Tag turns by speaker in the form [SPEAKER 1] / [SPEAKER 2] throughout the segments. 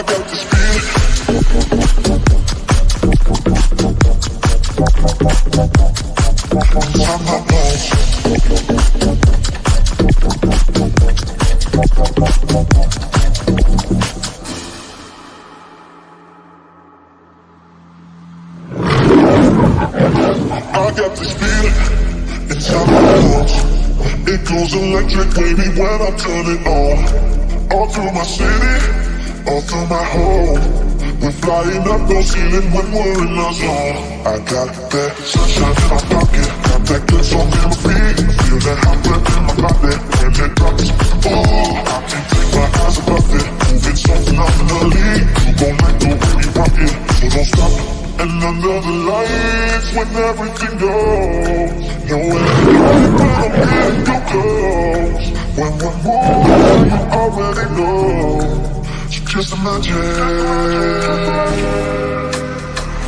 [SPEAKER 1] got this feeling. Inside my bones. I got this feeling inside my bones. It goes electric, baby, when I turn it on. All through my city, all through my home. We're flying up no ceiling when we're in the zone. I got that sunshine in my pocket, got that good song in my feet. Feel that hot breath in my body when it drops. Oh, I can't take my eyes above it. Moving so phenomenally. You gon' like the way we rock it, so don't stop. And under the lights when everything goes, nowhere to hide but I'm getting you close. When we're more, you already know. So just imagine.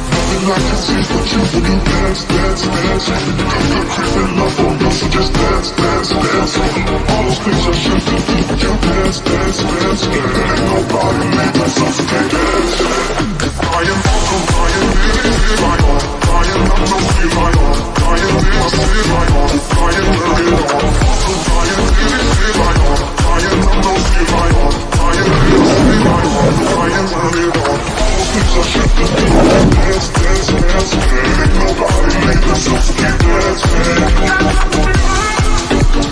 [SPEAKER 1] Nothing I can see but you when you dance, dance, dance. Good creeping love on you, so just dance, dance, dance. All those things I shouldn't do, but you dance, dance, dance. Ain't nobody leaving us, so can't dance. I am awesome, I am really right on. I am not no feel right on. I am real, I see right on. I am very on. Awesome, I am really right on. I am not no feel right on. I am real, I see right on. I am very on. All those things I shouldn't do, dance, dance, dance. Ain't nobody leaving us, so can't dance, man.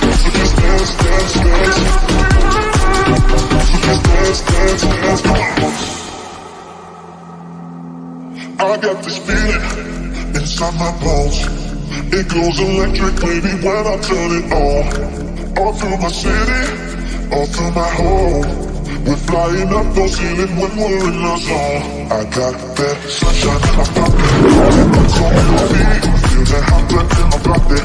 [SPEAKER 1] So just dance, dance, dance. So just dance, dance, dance. Come on. I got this feeling inside my bones. It goes electric, baby, when I turn it on. All through my city, all through my home. We're flying up no ceiling when we're in the zone. I got that sunshine in my pocket, that good song in my feet. Feel that hot breath in my body.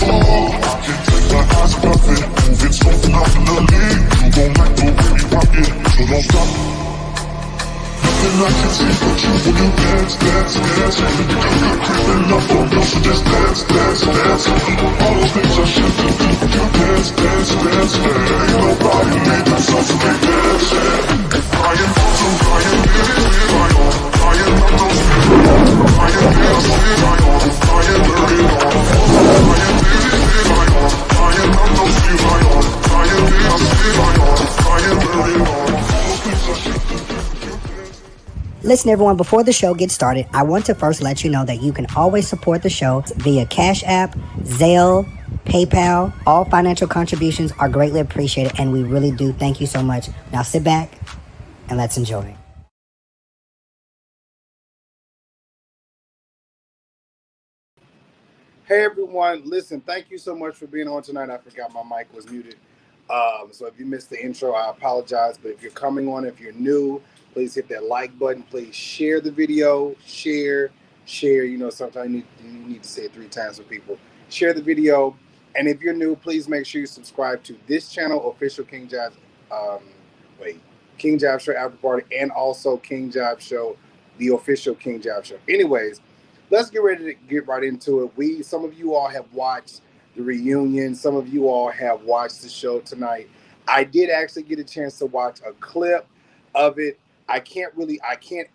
[SPEAKER 1] Oh, I can't take my eyes above it. Moving so phenomenally. You gon' like the way we rock it, so don't stop. Nothing I can see but you when you dance, dance, dance. Good creeping up on you, so just dance, dance, dance. All those things I shouldn't do, but you dance, dance, dance. Ain't nobody leaving us, so can't dance. I am awesome, I am really right on. I am not no sleep right on. I am real, sleep right on. I am very on. I am really right on. I am not no sleep right on. I am real, sleep right on. I am very on. All those things I shouldn't do.
[SPEAKER 2] Listen, everyone, before the show gets started, I want to first let you know that you can always support the show via Cash App, Zelle, PayPal. All financial contributions are greatly appreciated, and we really do thank you so much. Now sit back and let's enjoy.
[SPEAKER 3] Hey everyone, listen, thank you so much for being on tonight. I forgot my mic was muted. So if you missed the intro, I apologize. But if you're coming on, if you're new, please hit that like button. Please share the video. Share. You know, sometimes you need to say it 3 times for people. Share the video. And if you're new, please make sure you subscribe to this channel, Official King Jives, King Jives Show After Party, and also King Jives Show, the official King Jives Show. Anyways, let's get ready to get right into it. Some of you all have watched the reunion. Some of you all have watched the show tonight. I did actually get a chance to watch a clip of it. I can't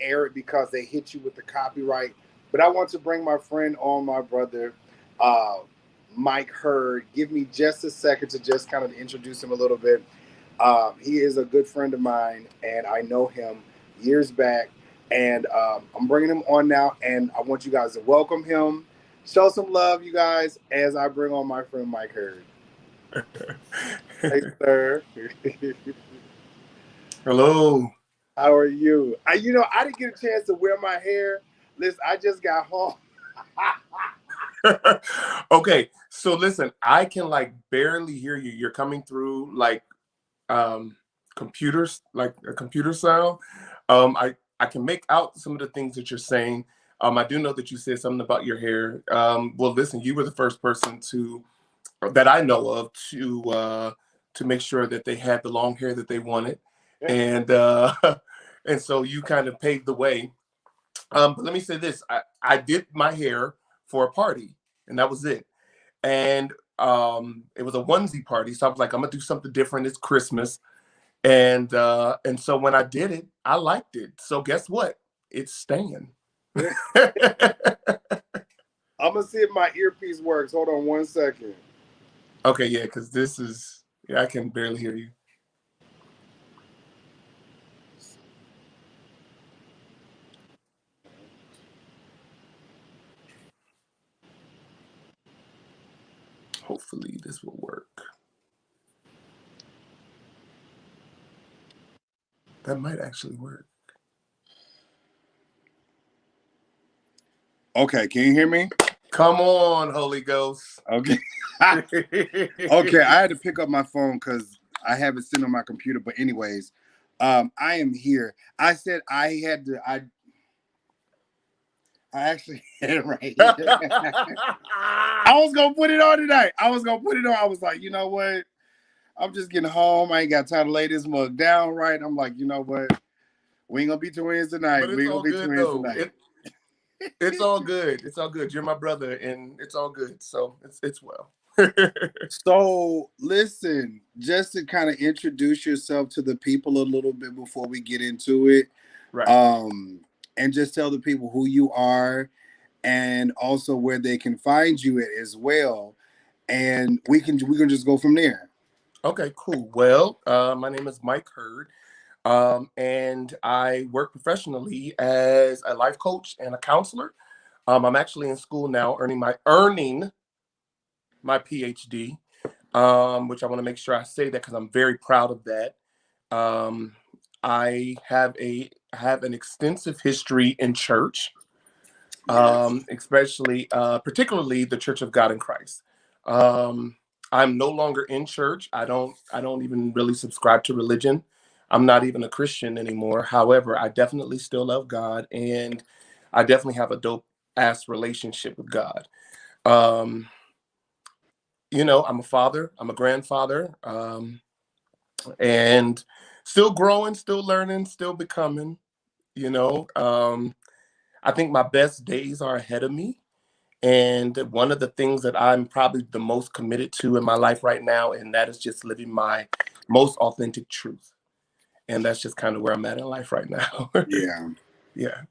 [SPEAKER 3] air it because they hit you with the copyright. But I want to bring my friend on, my brother, Mike Hurd. Give me just a second to just kind of introduce him a little bit. He is a good friend of mine, and I know him years back. And I'm bringing him on now, and I want you guys to welcome him. Show some love, you guys, as I bring on my friend Mike Hurd. Hey, sir.
[SPEAKER 4] Hello.
[SPEAKER 3] How are you? I didn't get a chance to wear my hair. Listen, I just got home.
[SPEAKER 4] Okay, so listen, I can barely hear you. You're coming through computers, like a computer sound. I can make out some of the things that you're saying. I do know that you said something about your hair. Well, listen, you were the first person that I know of to make sure that they had the long hair that they wanted, and and so you kind of paved the way. But let me say this: I did my hair for a party, and that was it. And it was a onesie party, so I was like, I'm gonna do something different. It's Christmas. And so when I did it, I liked it. So guess what? It's staying.
[SPEAKER 3] I'm gonna see if my earpiece works. Hold on 1 second.
[SPEAKER 4] Okay, yeah, because this is, I can barely hear you. Hopefully this will work. That might actually work.
[SPEAKER 3] Okay, can you hear me?
[SPEAKER 4] Come on, Holy Ghost.
[SPEAKER 3] Okay. Okay, I had to pick up my phone because I have it sitting on my computer. But anyways, I am here. I said I had to. I actually had it right here. I was gonna put it on tonight. I was like, you know what? I'm just getting home. I ain't got time to lay this mug down right. I'm like, you know what? We ain't gonna be twins tonight.
[SPEAKER 4] But it's all good though. It's all good. It's all good. You're my brother, and it's all good. So it's well.
[SPEAKER 3] So listen, just to kind of introduce yourself to the people a little bit before we get into it.
[SPEAKER 4] Right.
[SPEAKER 3] And just tell the people who you are and also where they can find you at as well. And we can just go from there.
[SPEAKER 4] Okay, cool. Well, my name is Mike Hurd. And I work professionally as a life coach and a counselor. I'm actually in school now, earning my PhD, which I want to make sure I say that because I'm very proud of that. I have an extensive history in church, especially particularly the Church of God in Christ. I'm no longer in church. I don't even really subscribe to religion. I'm not even a Christian anymore. However, I definitely still love God, and I definitely have a dope ass relationship with God. I'm a father, I'm a grandfather, and still growing, still learning, still becoming, I think my best days are ahead of me. And one of the things that I'm probably the most committed to in my life right now, and that is just living my most authentic truth. And that's just kind of where I'm at in life right now.
[SPEAKER 3] Yeah.
[SPEAKER 4] Yeah.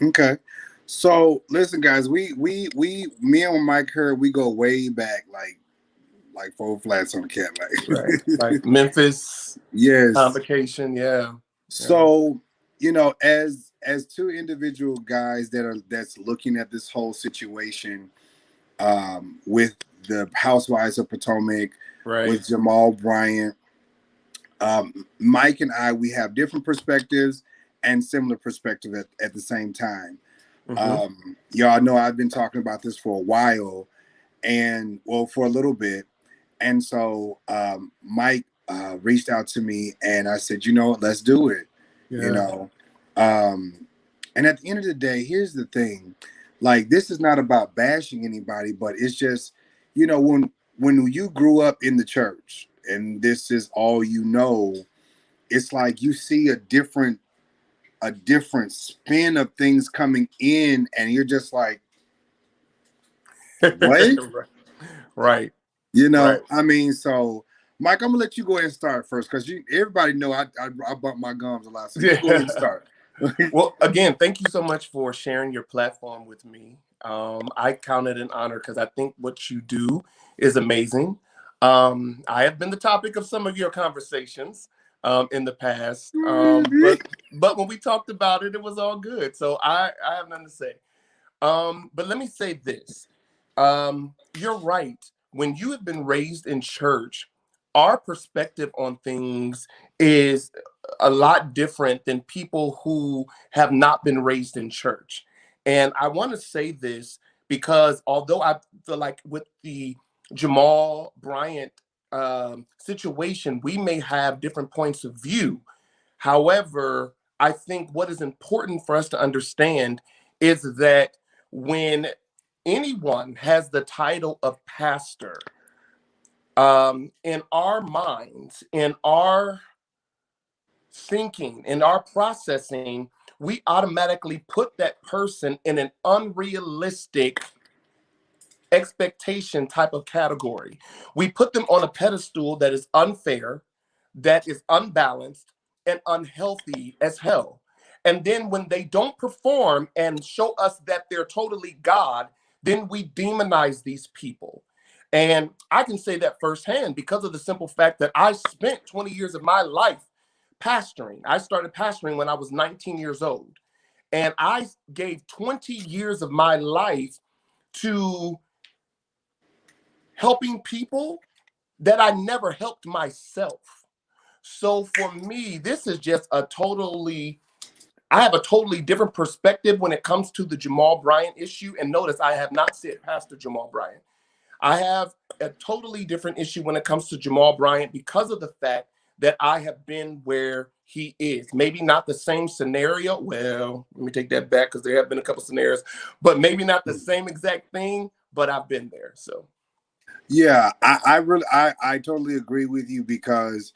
[SPEAKER 3] Okay. So listen, guys, me and Mike Hurd, we go way back, like 4 flats on the cat,
[SPEAKER 4] Right. Like Memphis.
[SPEAKER 3] Yes.
[SPEAKER 4] Convocation. Yeah.
[SPEAKER 3] So, as two individual guys that's looking at this whole situation, with the Housewives of Potomac,
[SPEAKER 4] right,
[SPEAKER 3] with Jamal Bryant, Mike and we have different perspectives and similar perspective at the same time. Mm-hmm. Y'all know I've been talking about this for a while, and for a little bit. And so Mike reached out to me, and I said, let's do it. Yeah. And at the end of the day, here's the thing. Like, this is not about bashing anybody, but it's just, when you grew up in the church and this is all it's like you see a different spin of things coming in, and you're just like, what?
[SPEAKER 4] Right.
[SPEAKER 3] Right. I mean, so Mike, I'm gonna let you go ahead and start first, because everybody know I bump my gums a lot. So you go ahead and start.
[SPEAKER 4] Well, again, thank you so much for sharing your platform with me. I count it an honor because I think what you do is amazing. I have been the topic of some of your conversations in the past, but when we talked about it, it was all good. So I have nothing to say. But let me say this. You're right. When you have been raised in church, our perspective on things is a lot different than people who have not been raised in church. And I want to say this because although I feel like with the Jamal Bryant situation, we may have different points of view. However, I think what is important for us to understand is that when anyone has the title of pastor, in our minds, in our thinking, in our processing, we automatically put that person in an unrealistic expectation type of category. We put them on a pedestal that is unfair, that is unbalanced and unhealthy as hell. And then when they don't perform and show us that they're totally God, then we demonize these people. And I can say that firsthand because of the simple fact that I spent 20 years of my life pastoring. I started pastoring when I was 19 years old. And I gave 20 years of my life to helping people that I never helped myself. So for me, this is just I have a totally different perspective when it comes to the Jamal Bryant issue. And notice I have not said Pastor Jamal Bryant. I have a totally different issue when it comes to Jamal Bryant because of the fact that I have been where he is. Maybe not the same scenario. Well, let me take that back because there have been a couple scenarios, but maybe not the same exact thing, but I've been there. So
[SPEAKER 3] Yeah, I totally agree with you because,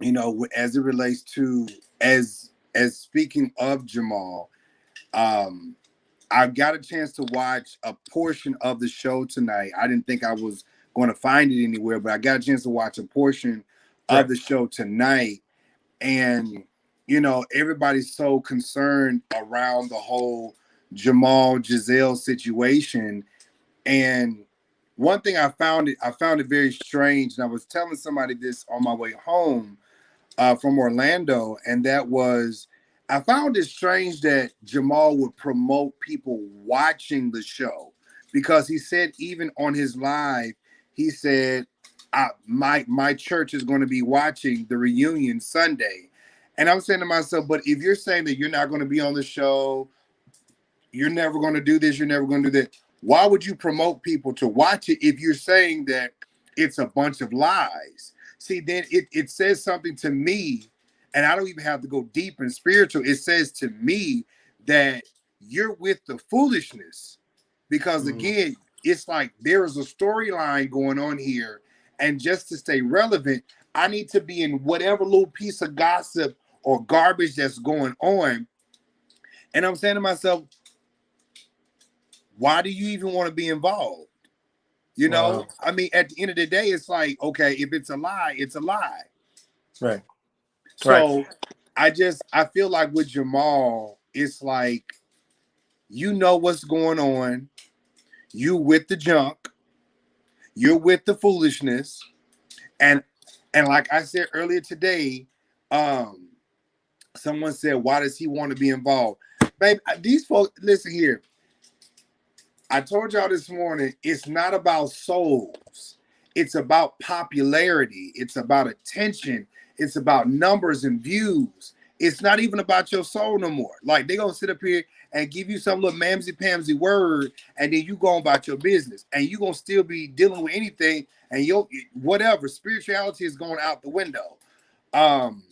[SPEAKER 3] you know, as it relates to as speaking of Jamal, um, I got a chance to watch a portion of the show tonight. I didn't think I was going to find it anywhere, but I got a chance to watch a portion of
[SPEAKER 4] correct.
[SPEAKER 3] the show tonight. And, you know, everybody's so concerned around the whole Jamal Gizelle situation. And one thing I found it very strange. And I was telling somebody this on my way home from Orlando, and that was I found it strange that Jamal would promote people watching the show because he said even on his live, he said, my church is going to be watching the reunion Sunday. And I'm saying to myself, but if you're saying that you're not going to be on the show, you're never going to do this, you're never going to do that. Why would you promote people to watch it if you're saying that it's a bunch of lies? See, then it says something to me, and I don't even have to go deep and spiritual. It says to me that you're with the foolishness because,
[SPEAKER 4] Mm,
[SPEAKER 3] again, it's like there is a storyline going on here. And just to stay relevant, I need to be in whatever little piece of gossip or garbage that's going on. And I'm saying to myself, why do you even want to be involved? You know,
[SPEAKER 4] wow.
[SPEAKER 3] I mean, at the end of the day, it's like, okay, if it's a lie, it's a lie.
[SPEAKER 4] Right. Right.
[SPEAKER 3] So I feel like with Jamal, it's like, you know what's going on. You with the junk, you're with the foolishness. And like I said earlier today, um, someone said, why does he want to be involved? Babe, these folks, listen here. I told y'all this morning, it's not about souls. It's about popularity. It's about attention. It's about numbers and views. It's not even about your soul no more. Like, they're going to sit up here and give you some little mamsy-pamsy word, and then you go on about your business. And you're going to still be dealing with anything, and whatever. Spirituality is going out the window. Um,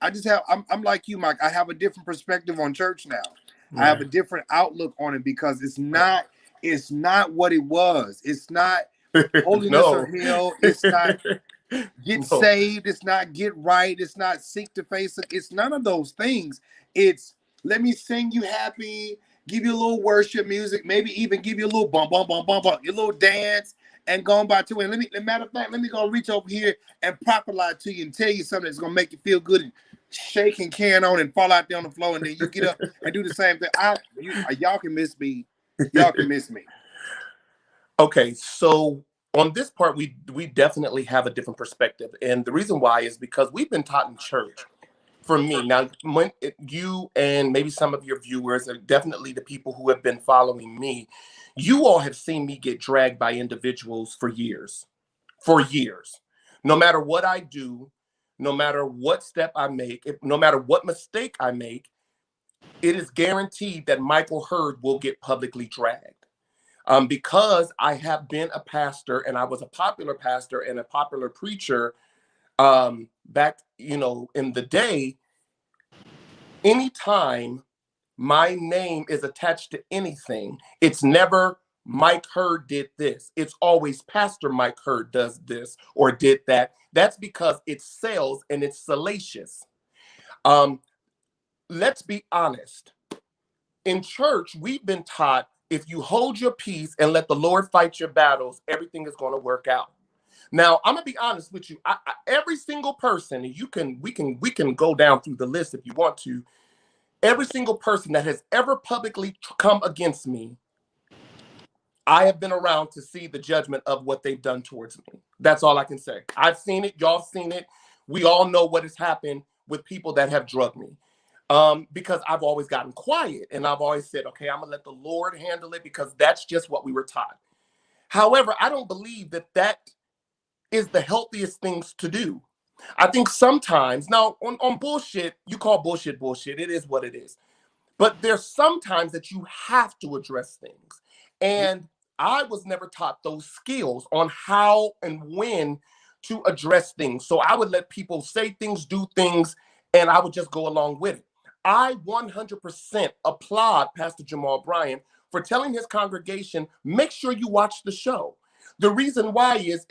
[SPEAKER 3] I just have I'm like you, Mike. I have a different perspective on church now. I have
[SPEAKER 4] Right.
[SPEAKER 3] a different outlook on it because
[SPEAKER 4] Right.
[SPEAKER 3] it's not what it was. It's not holiness or
[SPEAKER 4] No.
[SPEAKER 3] hell. It's not get
[SPEAKER 4] No.
[SPEAKER 3] saved. It's not get right. It's not seek to face it. It's none of those things. It's let me sing you happy, give you a little worship music, maybe even give you a little bump, bump, bump, bump, bump, your little dance, and go on by to it. Matter of fact, let me go reach over here and prophesy to you and tell you something that's gonna make you feel good and shake and carry on and fall out there on the floor, and then you get up and do the same thing. Y'all can miss me. Y'all can miss me.
[SPEAKER 4] Okay, so on this part, we definitely have a different perspective, and the reason why is because we've been taught in church. For me, now you and maybe some of your viewers, and definitely the people who have been following me, you all have seen me get dragged by individuals for years, for years. No matter what I do, no matter what step I make, no matter what mistake I make, it is guaranteed that Michael Hurd will get publicly dragged. Because I have been a pastor and I was a popular pastor and a popular preacher back, in the day, anytime my name is attached to anything, it's never Mike Hurd did this. It's always Pastor Mike Hurd does this or did that. That's because it sells and it's salacious. Um, let's be honest. In church, we've been taught if you hold your peace and let the Lord fight your battles, everything is going to work out. Now, I'm gonna be honest with you. Every single person, we can go down through the list if you want to. Every single person that has ever publicly come against me, I have been around to see the judgment of what they've done towards me. That's all I can say. I've seen it. Y'all seen it. We all know what has happened with people that have drugged me. Because I've always gotten quiet and I've always said, okay, I'm gonna let the Lord handle it because that's just what we were taught. However, I don't believe that is the healthiest things to do. I think sometimes, now on bullshit, you call bullshit bullshit. It is what it is. But there's sometimes that you have to address things. And I was never taught those skills on how and when to address things. So I would let people say things, do things, and I would just go along with it. I 100% applaud Pastor Jamal Bryant for telling his congregation, make sure you watch the show. The reason why is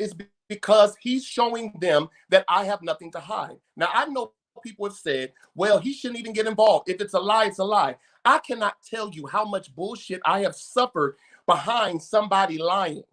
[SPEAKER 4] because he's showing them that I have nothing to hide. Now, I know people have said, well, he shouldn't even get involved. If it's a lie, it's a lie. I cannot tell you how much bullshit I have suffered behind somebody lying.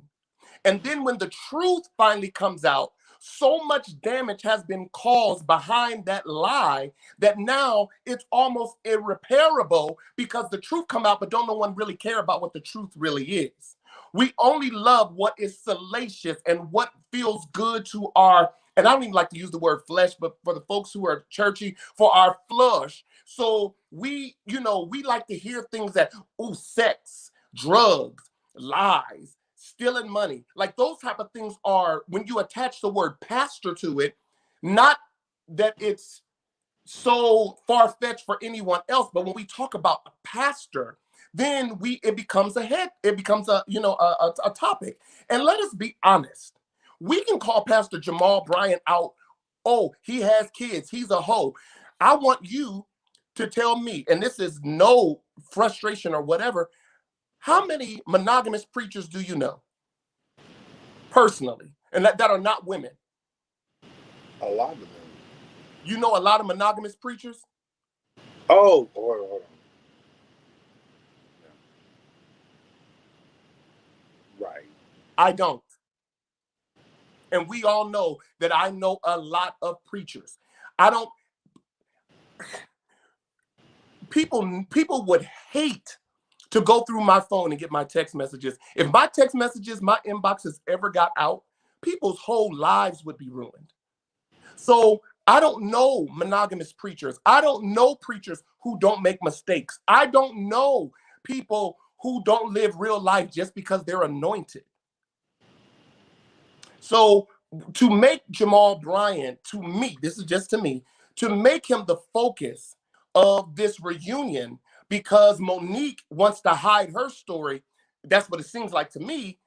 [SPEAKER 4] And then when the truth finally comes out, so much damage has been caused behind that lie that now it's almost irreparable because the truth come out, but don't no one really care about what the truth really is. We only love what is salacious and what feels good to our, and I don't even like to use the word flesh, but for the folks who are churchy, for our flush. So we like to hear things that, sex, drugs, lies, stealing money. Like those type of things are, when you attach the word pastor to it, not that it's so far-fetched for anyone else, but when we talk about a pastor, then it becomes a topic. And let us be honest. We can call Pastor Jamal Bryant out. Oh, he has kids. He's a hoe. I want you to tell me, and this is no frustration or whatever, how many monogamous preachers do you know personally, and that are not women?
[SPEAKER 3] A lot of them.
[SPEAKER 4] You know a lot of monogamous preachers?
[SPEAKER 3] Oh, hold on. Right.
[SPEAKER 4] I don't. And we all know that I know a lot of preachers. I don't. People would hate to go through my phone and get my text messages. If my text messages, my inboxes ever got out, people's whole lives would be ruined. So I don't know monogamous preachers. I don't know preachers who don't make mistakes. I don't know people who don't live real life just because they're anointed. So to make Jamal Bryant, to me, this is just to me, to make him the focus of this reunion because Monique wants to hide her story, that's what it seems like to me.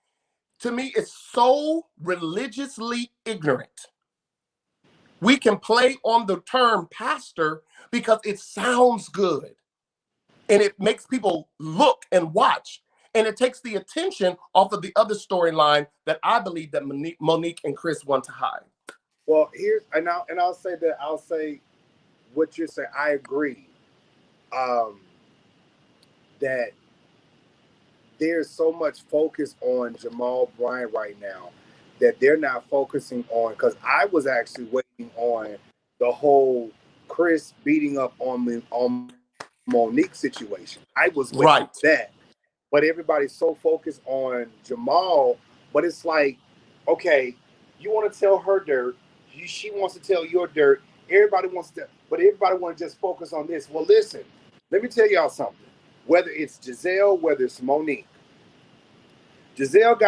[SPEAKER 4] To me, it's so religiously ignorant. We can play on the term pastor because it sounds good and it makes people look and watch. And it takes the attention off of the other storyline that I believe that Monique and Chris want to hide.
[SPEAKER 3] Well, I'll say what you're saying. I agree that there's so much focus on Jamal Bryant right now that they're not focusing on, because I was actually waiting on the whole Chris beating up on Monique situation. I was waiting for that. But everybody's so focused on Jamal, but it's like, okay, you want to tell her dirt, she wants to tell your dirt, everybody wants to, but everybody wants to just focus on this. Well, listen, let me tell y'all something. Whether it's Gizelle, whether it's Monique, Gizelle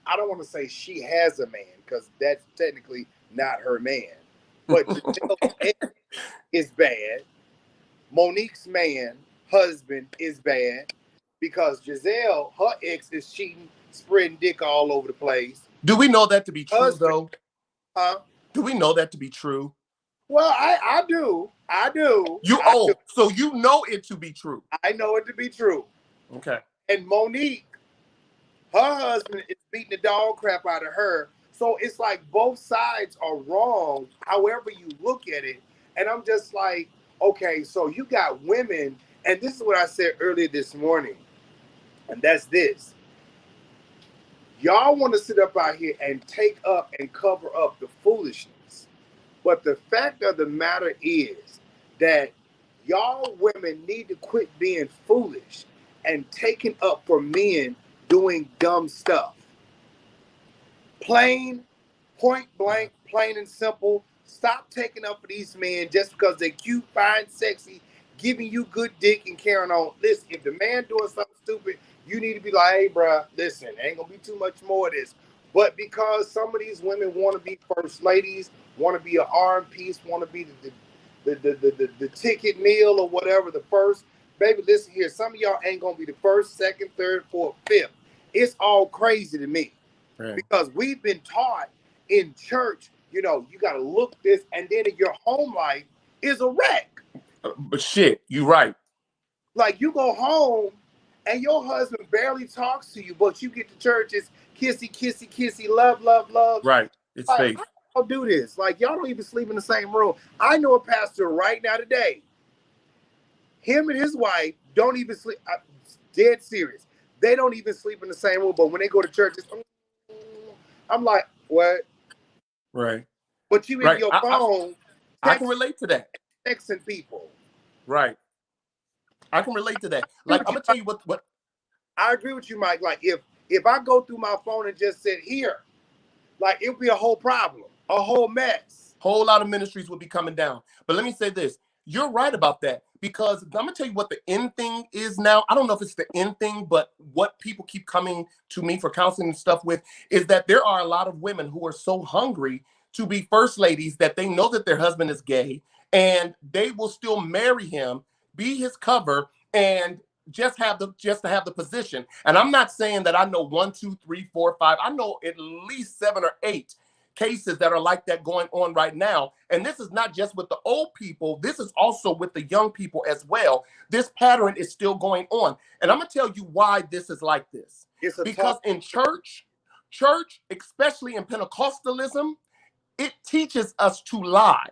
[SPEAKER 3] I don't want to say she has a man because that's technically not her man. But Gizelle's man is bad. Monique's husband is bad because Gizelle, her ex is cheating, spreading dick all over the place.
[SPEAKER 4] Do we know that to be true, though?
[SPEAKER 3] Huh?
[SPEAKER 4] Do we know that to be true?
[SPEAKER 3] Well, I do.
[SPEAKER 4] So you know it to be true.
[SPEAKER 3] I know it to be true.
[SPEAKER 4] Okay.
[SPEAKER 3] And Monique, her husband is beating the dog crap out of her. So it's like both sides are wrong, however you look at it. And I'm just like, okay, so you got women, and this is what I said earlier this morning, and that's this. Y'all want to sit up out here and take up and cover up the foolishness. But the fact of the matter is that y'all women need to quit being foolish and taking up for men doing dumb stuff. Plain, point blank, plain and simple. Stop taking up for these men just because they're cute, fine, sexy, giving you good dick and carrying on. Listen, if the man doing something stupid, you need to be like, hey, bro, listen, ain't gonna be too much more of this. But because some of these women want to be first ladies, want to be an arm piece, want to be the ticket meal or whatever, the first, baby, listen here. Some of y'all ain't gonna be the first, second, third, fourth, fifth. It's all crazy to me.
[SPEAKER 4] Right.
[SPEAKER 3] Because we've been taught in church, you got to look this, and then your home life is a wreck.
[SPEAKER 4] But shit, you right.
[SPEAKER 3] Like you go home and your husband barely talks to you, but you get to church, it's kissy, kissy, kissy, love, love, love.
[SPEAKER 4] Right. It's
[SPEAKER 3] like,
[SPEAKER 4] fake.
[SPEAKER 3] How y'all do this? Like y'all don't even sleep in the same room. I know a pastor right now today. Him and his wife don't even sleep. Dead serious. They don't even sleep in the same room. But when they go to church, I'm like, what?
[SPEAKER 4] Right.
[SPEAKER 3] But you in your phone.
[SPEAKER 4] I can relate to that.
[SPEAKER 3] Texting people.
[SPEAKER 4] Right. I can relate to that. Like, I'm gonna tell you what.
[SPEAKER 3] I agree with you, Mike. Like, if I go through my phone and just said here, like it would be a whole problem, a whole mess.
[SPEAKER 4] Whole lot of ministries would be coming down. But let me say this. You're right about that, because I'm gonna tell you what the end thing is now. I don't know if it's the end thing, but what people keep coming to me for counseling and stuff with is that there are a lot of women who are so hungry to be first ladies that they know that their husband is gay and they will still marry him, be his cover, and just to have the position. And I'm not saying that I know 1, 2, 3, 4, 5. I know at least 7 or 8 cases that are like that going on right now. And this is not just with the old people. This is also with the young people as well. This pattern is still going on. And I'm going to tell you why this is like this. Because in church, especially in Pentecostalism, it teaches us to lie.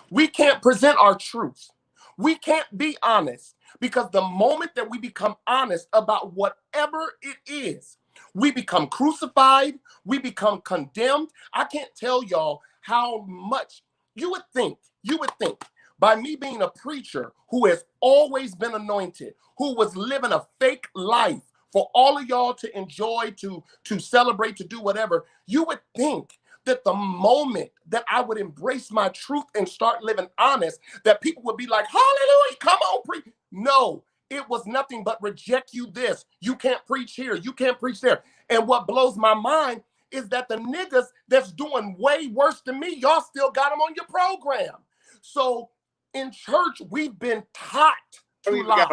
[SPEAKER 4] We can't present our truth. We can't be honest, because the moment that we become honest about whatever it is, we become crucified, we become condemned. I can't tell y'all how much you would think by me being a preacher who has always been anointed, who was living a fake life for all of y'all to enjoy, to celebrate, to do whatever, you would think that the moment that I would embrace my truth and start living honest, that people would be like, hallelujah, come on, preach. No, it was nothing but reject you this. You can't preach here. You can't preach there. And what blows my mind is that the niggas that's doing way worse than me, y'all still got them on your program. So in church, we've been taught to lie.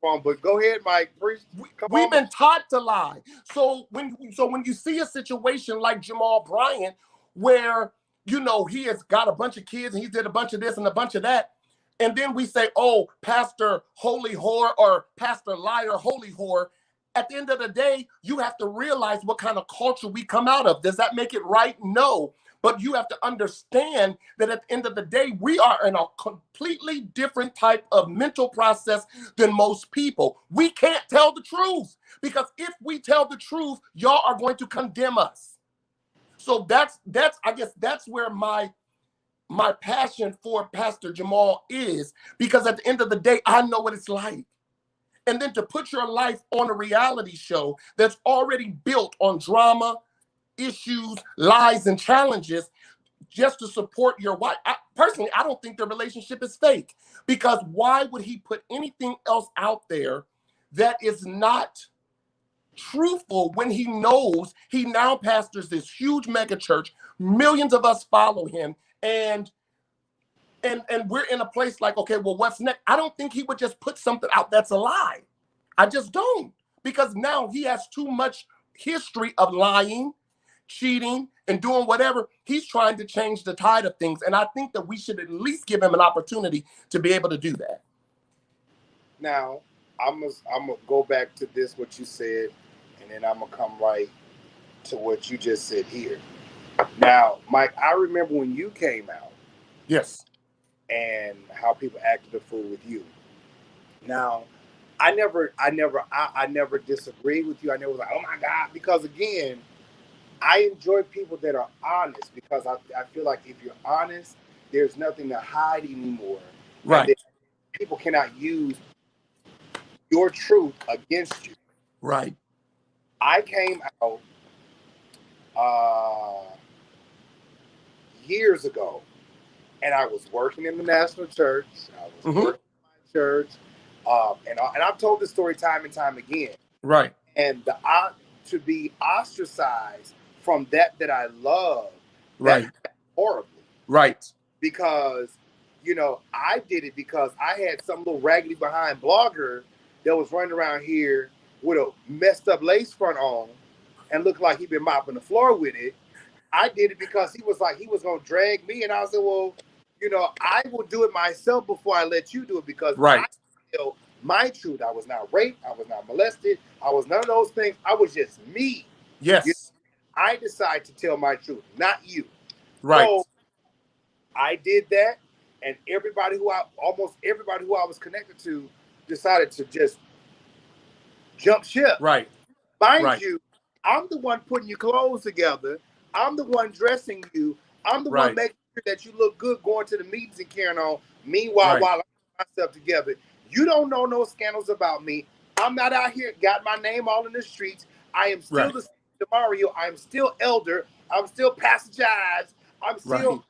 [SPEAKER 3] But go ahead, Mike.
[SPEAKER 4] We've been taught to lie. So when you see a situation like Jamal Bryant, where he has got a bunch of kids and he did a bunch of this and a bunch of that, and then we say, oh, Pastor Holy Whore or Pastor Liar Holy Whore. At the end of the day, you have to realize what kind of culture we come out of. Does that make it right? No. But you have to understand that at the end of the day, we are in a completely different type of mental process than most people. We can't tell the truth, because if we tell the truth, y'all are going to condemn us. So that's I guess that's where my passion for Pastor Jamal is, because at the end of the day, I know what it's like. And then to put your life on a reality show that's already built on drama, issues, lies, and challenges, just to support your wife. Personally, I don't think their relationship is fake, because why would he put anything else out there that is not truthful when he knows he now pastors this huge mega church, millions of us follow him, and we're in a place like, okay, well, what's next? I don't think he would just put something out that's a lie. I just don't, because now he has too much history of lying, cheating, and doing whatever. He's trying to change the tide of things, and I think that we should at least give him an opportunity to be able to do that.
[SPEAKER 3] Now, I'm gonna go back to this, what you said, and then I'm gonna come right to what you just said here. Now, Mike, I remember when you came out.
[SPEAKER 4] Yes.
[SPEAKER 3] And how people acted a fool with you. Now, I never disagreed with you. I never was like, oh my God, because again, I enjoy people that are honest because I feel like if you're honest, there's nothing to hide anymore. And
[SPEAKER 4] Right.
[SPEAKER 3] then people cannot use your truth against you.
[SPEAKER 4] Right.
[SPEAKER 3] I came out uh, years ago and I was working in the national church. I was
[SPEAKER 4] Hmm.
[SPEAKER 3] working in my church. And I've told this story time and time again.
[SPEAKER 4] Right.
[SPEAKER 3] And to be ostracized from that I love, that
[SPEAKER 4] Right.
[SPEAKER 3] horribly.
[SPEAKER 4] Right.
[SPEAKER 3] Because I did it because I had some little raggedy behind blogger that was running around here with a messed up lace front on and looked like he'd been mopping the floor with it. I did it because he was like he was gonna drag me, and I said, well, I will do it myself before I let you do it because I
[SPEAKER 4] Right.
[SPEAKER 3] feel my truth. I was not raped, I was not molested, I was none of those things. I was just me.
[SPEAKER 4] Yes.
[SPEAKER 3] I decided to tell my truth, not you.
[SPEAKER 4] Right.
[SPEAKER 3] So I did that, and almost everybody who I was connected to decided to just jump ship.
[SPEAKER 4] Right.
[SPEAKER 3] Mind
[SPEAKER 4] Right.
[SPEAKER 3] you, I'm the one putting your clothes together. I'm the one dressing you. I'm the one
[SPEAKER 4] Right.
[SPEAKER 3] making sure that you look good going to the meetings and carrying on. Meanwhile,
[SPEAKER 4] Right.
[SPEAKER 3] while I'm putting myself together, you don't know no scandals about me. I'm not out here, got my name all in the streets. I am still
[SPEAKER 4] Right.
[SPEAKER 3] the Mario. I'm still Elder. I'm still Pastor Jives. I'm
[SPEAKER 4] Right.
[SPEAKER 3] still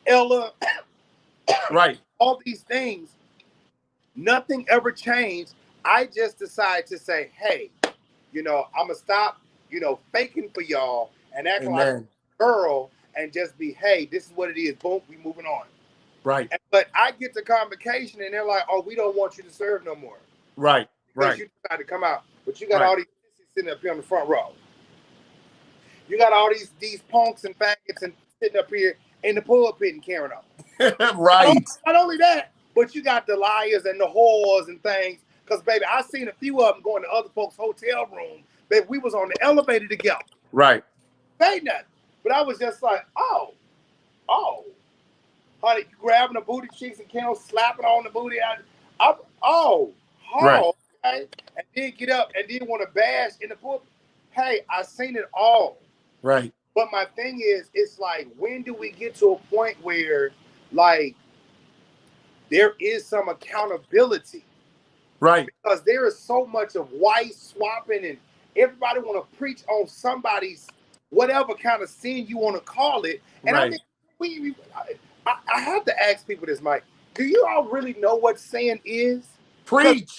[SPEAKER 3] Ella.
[SPEAKER 4] Right.
[SPEAKER 3] All these things. Nothing ever changed. I just decided to say, hey, I'm gonna stop, faking for y'all and acting like
[SPEAKER 4] Amen.
[SPEAKER 3] a girl and just be, hey, this is what it is. Boom, we moving on.
[SPEAKER 4] Right.
[SPEAKER 3] But I get the convocation and they're like, oh, we don't want you to serve no more
[SPEAKER 4] Right.
[SPEAKER 3] because
[SPEAKER 4] Right.
[SPEAKER 3] you decided to come out. But you got
[SPEAKER 4] Right.
[SPEAKER 3] all these sitting up here on the front row. You got all these punks and faggots and sitting up here in the pulpit and carrying on.
[SPEAKER 4] Right.
[SPEAKER 3] Not only that, but you got the liars and the whores and things. Because, baby, I seen a few of them going to other folks' hotel room. Baby, we was on the elevator together.
[SPEAKER 4] Right.
[SPEAKER 3] Say nothing. But I was just like, oh, honey, you grabbing the booty cheeks and Kendall slapping on the booty.
[SPEAKER 4] Right.
[SPEAKER 3] Okay. And then get up and then want to bash in the book. Hey, I seen it all.
[SPEAKER 4] Right.
[SPEAKER 3] But my thing is, it's like, when do we get to a point where, like, there is some accountability?
[SPEAKER 4] Right.
[SPEAKER 3] Because there is so much of wife swapping and everybody want to preach on somebody's whatever kind of sin you want to call it. And I
[SPEAKER 4] Right.
[SPEAKER 3] mean, I have to ask people this, Mike. Do you all really know what sin is?
[SPEAKER 4] Preach.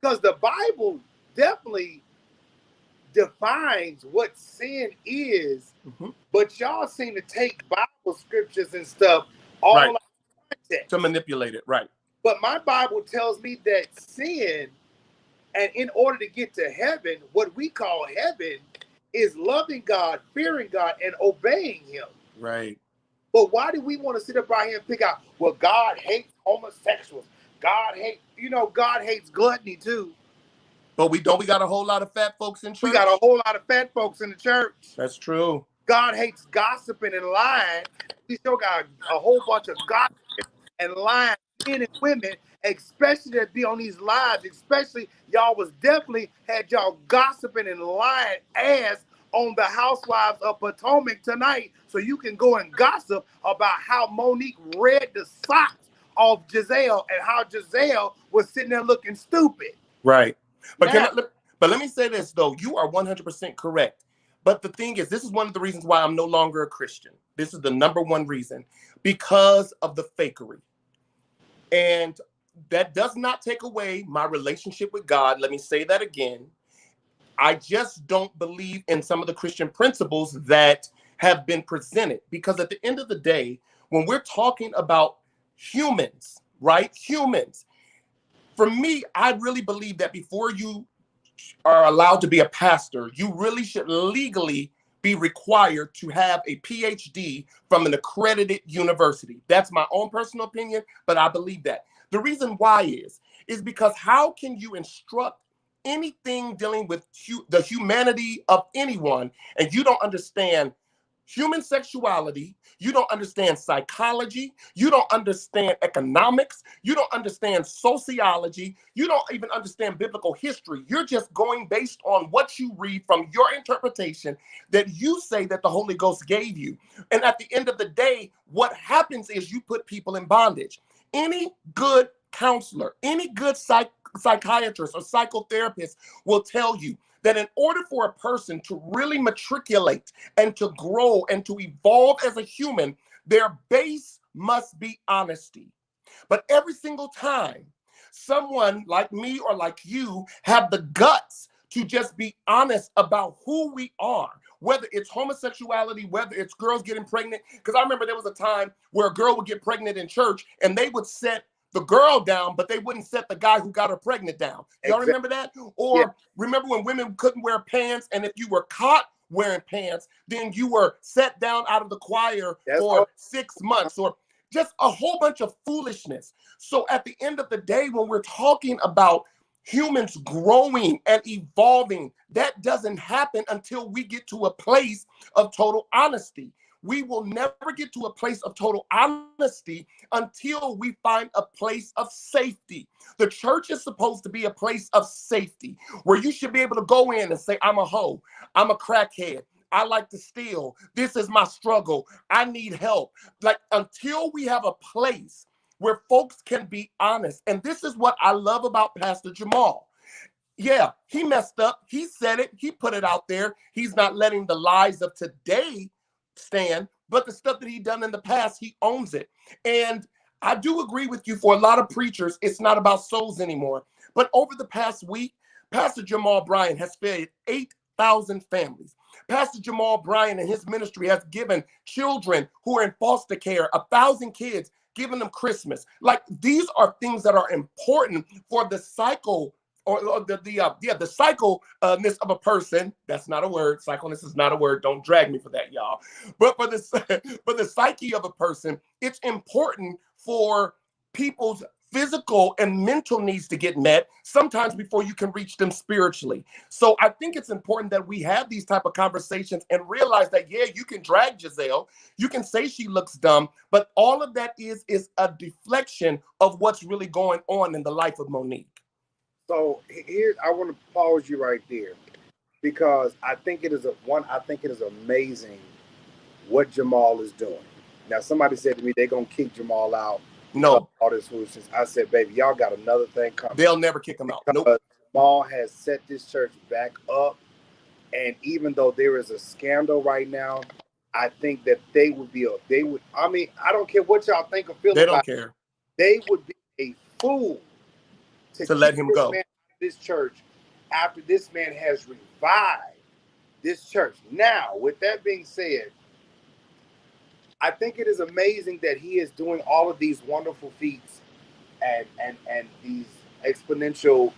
[SPEAKER 3] Because the Bible definitely defines what sin is,
[SPEAKER 4] Mm-hmm.
[SPEAKER 3] but y'all seem to take Bible scriptures and stuff all
[SPEAKER 4] Right.
[SPEAKER 3] out of context.
[SPEAKER 4] To manipulate it. Right.
[SPEAKER 3] But my Bible tells me that sin, and in order to get to heaven, what we call heaven is loving God, fearing God, and obeying Him.
[SPEAKER 4] Right.
[SPEAKER 3] But why do we want to sit up right here and pick out, well, God hates homosexuals. God hates gluttony too.
[SPEAKER 4] But we got a whole lot of fat folks in church.
[SPEAKER 3] We got a whole lot of fat folks in the church.
[SPEAKER 4] That's true.
[SPEAKER 3] God hates gossiping and lying. We still got a whole bunch of gossiping and lying men and women, especially that be on these lives. Especially y'all was definitely had y'all gossiping and lying ass on the Housewives of Potomac tonight, so you can go and gossip about how Monique read the socks off Gizelle and how Gizelle was sitting there looking stupid.
[SPEAKER 4] Right. But let me say this though. You are 100% correct. But the thing is, this is one of the reasons why I'm no longer a Christian. This is the number one reason, because of the fakery. And that does not take away my relationship with God. Let me say that again. I just don't believe in some of the Christian principles that have been presented, because at the end of the day, when we're talking about humans, right? Humans, for me, I really believe that before you are allowed to be a pastor, you really should legally be required to have a PhD from an accredited university. That's my own personal opinion, but I believe that. The reason why is because how can you instruct anything dealing with the humanity of anyone and you don't understand human sexuality, you don't understand psychology, you don't understand economics, you don't understand sociology, you don't even understand biblical history. You're just going based on what you read from your interpretation that you say that the Holy Ghost gave you. And at the end of the day, what happens is you put people in bondage. Any good counselor, any good psychiatrist or psychotherapist will tell you that in order for a person to really matriculate and to grow and to evolve as a human, their base must be honesty. But every single time someone like me or like you have the guts to just be honest about who we are, whether it's homosexuality, whether it's girls getting pregnant, because I remember there was a time where a girl would get pregnant in church and they would set the girl down, but they wouldn't set the guy who got her pregnant down. Y'all remember that? Or
[SPEAKER 3] Yeah.
[SPEAKER 4] remember when women couldn't wear pants, and if you were caught wearing pants, then you were set down out of the choir for 6 months, or just a whole bunch of foolishness. So at the end of the day, when we're talking about humans growing and evolving, that doesn't happen until we get to a place of total honesty. We will never get to a place of total honesty until we find a place of safety. The church is supposed to be a place of safety where you should be able to go in and say, I'm a hoe, I'm a crackhead, I like to steal, this is my struggle, I need help. Like, until we have a place where folks can be honest. And this is what I love about Pastor Jamal. Yeah, he messed up. He said it. He put it out there. He's not letting the lies of today stand, but the stuff that he done in the past, he owns it. And I do agree with you, for a lot of preachers, it's not about souls anymore. But over the past week, Pastor Jamal Bryant has fed 8,000 families. Pastor Jamal Bryant and his ministry has given children who are in foster care 1,000 kids, giving them Christmas. Like, these are things that are important for the cycle, or the cycleness of a person. That's not a word. Cycleness is not a word. Don't drag me for that, y'all. But for the psyche of a person, it's important for people's physical and mental needs to get met sometimes before you can reach them spiritually. So I think it's important that we have these type of conversations and realize that, yeah, you can drag Gizelle, you can say she looks dumb, but all of that is a deflection of what's really going on in the life of Monique.
[SPEAKER 3] So here, I want to pause you right there, because I think it is amazing what Jamal is doing. Now, somebody said to me they're gonna kick Jamal out.
[SPEAKER 4] No,
[SPEAKER 3] all this foolishness. I said, baby, y'all got another thing coming.
[SPEAKER 4] They'll never kick him out.
[SPEAKER 3] Nope. Jamal has set this church back up, and even though there is a scandal right now, I think that they would. I mean, I don't care what y'all think or feel.
[SPEAKER 4] They don't care.
[SPEAKER 3] They would be a fool to
[SPEAKER 4] let him go.
[SPEAKER 3] This church, after this man has revived this church. Now, with that being said, I think it is amazing that he is doing all of these wonderful feats and these exponential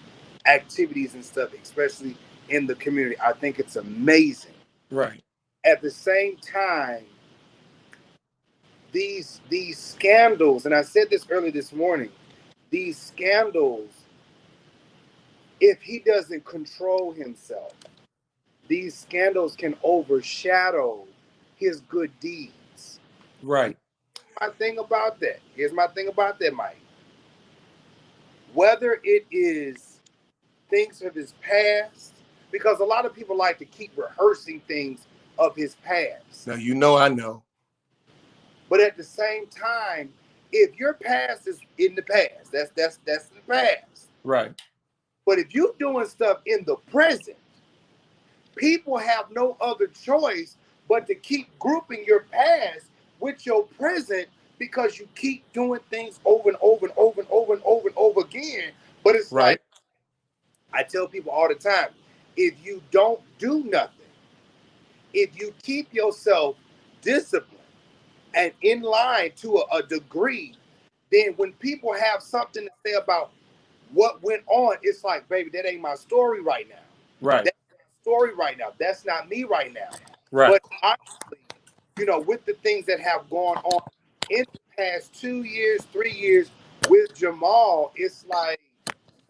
[SPEAKER 3] activities and stuff, especially in the community. I think it's amazing.
[SPEAKER 4] Right.
[SPEAKER 3] At the same time, these scandals, and I said this early this morning, these scandals, if he doesn't control himself, these scandals can overshadow his good deeds.
[SPEAKER 4] Right.
[SPEAKER 3] Here's my thing about that, Mike. Whether it is things of his past, because a lot of people like to keep rehearsing things of his past.
[SPEAKER 4] Now, you know, I know.
[SPEAKER 3] But at the same time, if your past is in the past, that's the past.
[SPEAKER 4] Right.
[SPEAKER 3] But if you're doing stuff in the present, people have no other choice but to keep grouping your past with your present, because you keep doing things over and over and over and over and over and over again. But it's
[SPEAKER 4] right.
[SPEAKER 3] Like, I tell people all the time, if you don't do nothing, if you keep yourself disciplined and in line to a degree, then when people have something to say about what went on, it's like, baby, that ain't my story right now.
[SPEAKER 4] Right.
[SPEAKER 3] That's my story right now. That's not me right now.
[SPEAKER 4] Right.
[SPEAKER 3] But honestly, with the things that have gone on in the past 2 years, 3 years with Jamal, it's like,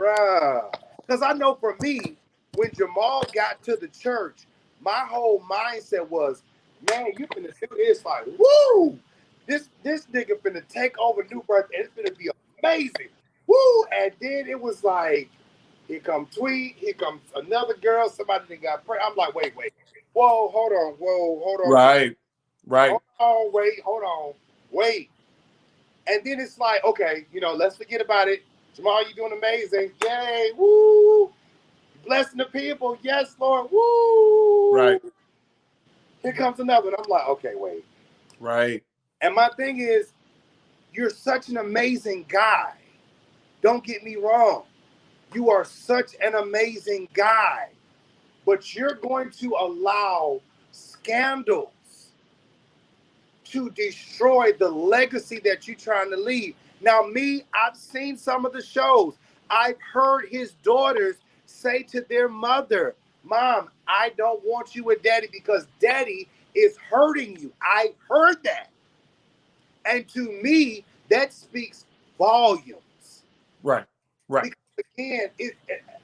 [SPEAKER 3] bruh. Because I know for me, when Jamal got to the church, my whole mindset was, man, you finna do this, like, woo! This nigga finna take over New Birth, and it's finna be amazing. Woo! And then it was like, here come Tweet, here comes another girl, somebody that got pregnant. I'm like, wait. Whoa, hold on.
[SPEAKER 4] Right.
[SPEAKER 3] Hold on, wait. And then it's like, okay, let's forget about it. Jamal, you doing amazing. Yay, woo! Blessing the people. Yes, Lord. Woo!
[SPEAKER 4] Right.
[SPEAKER 3] Here comes another. And I'm like, okay, wait.
[SPEAKER 4] Right.
[SPEAKER 3] And my thing is, you're such an amazing guy. Don't get me wrong. You are such an amazing guy. But you're going to allow scandals to destroy the legacy that you're trying to leave. Now, me, I've seen some of the shows. I've heard his daughters say to their mother, Mom, I don't want you with Daddy because Daddy is hurting you. I heard that. And to me, that speaks volumes.
[SPEAKER 4] Right.
[SPEAKER 3] Because again,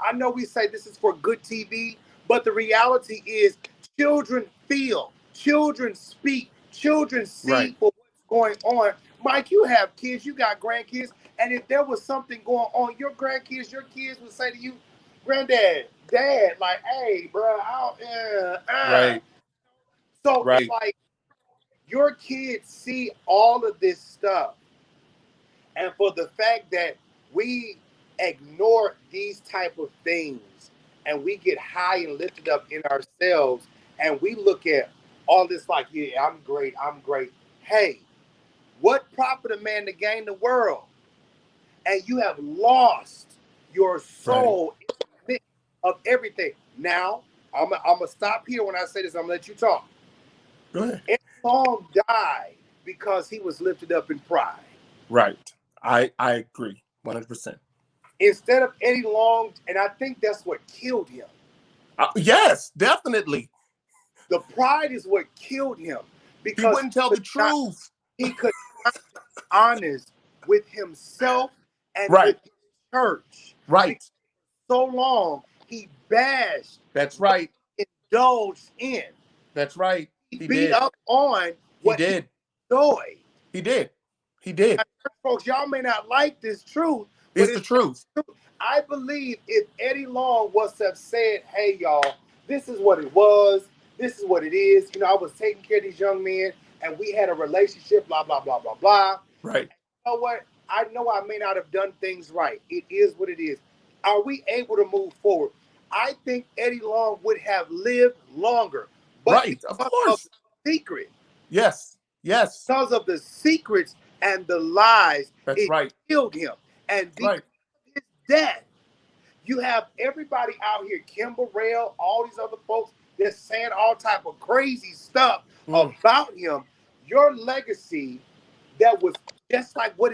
[SPEAKER 3] I know we say this is for good TV, but the reality is children feel, children speak, children see for what's going on. Mike, you have kids, you got grandkids, and if there was something going on, your kids would say to you, Granddad, Dad, like, hey, bro,
[SPEAKER 4] Right.
[SPEAKER 3] So it's like your kids see all of this stuff. And for the fact that we ignore these type of things and we get high and lifted up in ourselves and we look at all this like, yeah, I'm great. Hey, what profit a man to gain the world? And you have lost your soul in the midst of everything. Now, I'm going to stop here when I say this. I'm going to let you talk.
[SPEAKER 4] Go ahead.
[SPEAKER 3] Eddie Long died because he was lifted up in pride.
[SPEAKER 4] Right. I agree 100%.
[SPEAKER 3] Instead of Eddie Long, and I think that's what killed him.
[SPEAKER 4] Yes, definitely.
[SPEAKER 3] The pride is what killed him because
[SPEAKER 4] he wouldn't tell the truth.
[SPEAKER 3] He could not be honest with himself and with his church.
[SPEAKER 4] Right.
[SPEAKER 3] So long he bashed.
[SPEAKER 4] That's right.
[SPEAKER 3] Indulged in.
[SPEAKER 4] That's right.
[SPEAKER 3] He beat up on what he enjoyed.
[SPEAKER 4] He did. Now,
[SPEAKER 3] folks, y'all may not like this truth,
[SPEAKER 4] but it's the truth.
[SPEAKER 3] I believe if Eddie Long was to have said, hey, y'all, this is what it was. This is what it is. I was taking care of these young men and we had a relationship, blah, blah, blah, blah, blah.
[SPEAKER 4] Right.
[SPEAKER 3] You know what? I know I may not have done things right. It is what it is. Are we able to move forward? I think Eddie Long would have lived longer. But
[SPEAKER 4] of course.
[SPEAKER 3] Of the secret.
[SPEAKER 4] Yes.
[SPEAKER 3] Because of the secrets and the lies, it killed him. And because of his death, you have everybody out here, Kim Burrell, all these other folks that's saying all type of crazy stuff about him. Your legacy that was just like what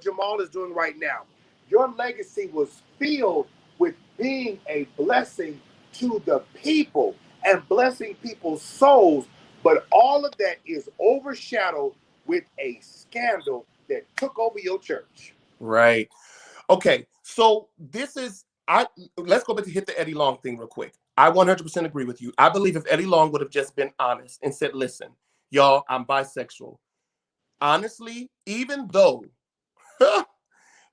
[SPEAKER 3] Jamal is doing right now. Your legacy was filled with being a blessing to the people and blessing people's souls. But all of that is overshadowed with a scandal that took over your church.
[SPEAKER 4] Right. Okay. So let's go back to hit the Eddie Long thing real quick. I 100% agree with you. I believe if Eddie Long would have just been honest and said, listen, y'all, I'm bisexual. Honestly, even though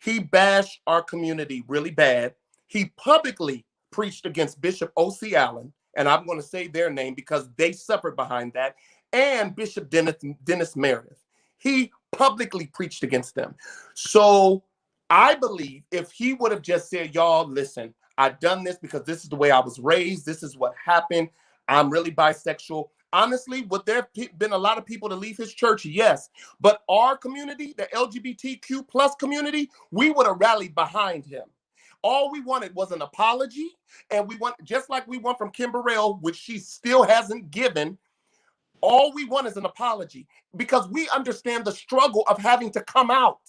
[SPEAKER 4] he bashed our community really bad, he publicly preached against Bishop O.C. Allen, and I'm going to say their name because they suffered behind that, and Bishop Dennis Meredith. He publicly preached against them. So I believe if he would have just said, y'all, listen, I've done this because this is the way I was raised. This is what happened. I'm really bisexual. Honestly, would there have been a lot of people to leave his church? Yes. But our community, the LGBTQ plus community, we would have rallied behind him. All we wanted was an apology. And we want, just like we want from Kim Burrell, which she still hasn't given, all we want is an apology because we understand the struggle of having to come out.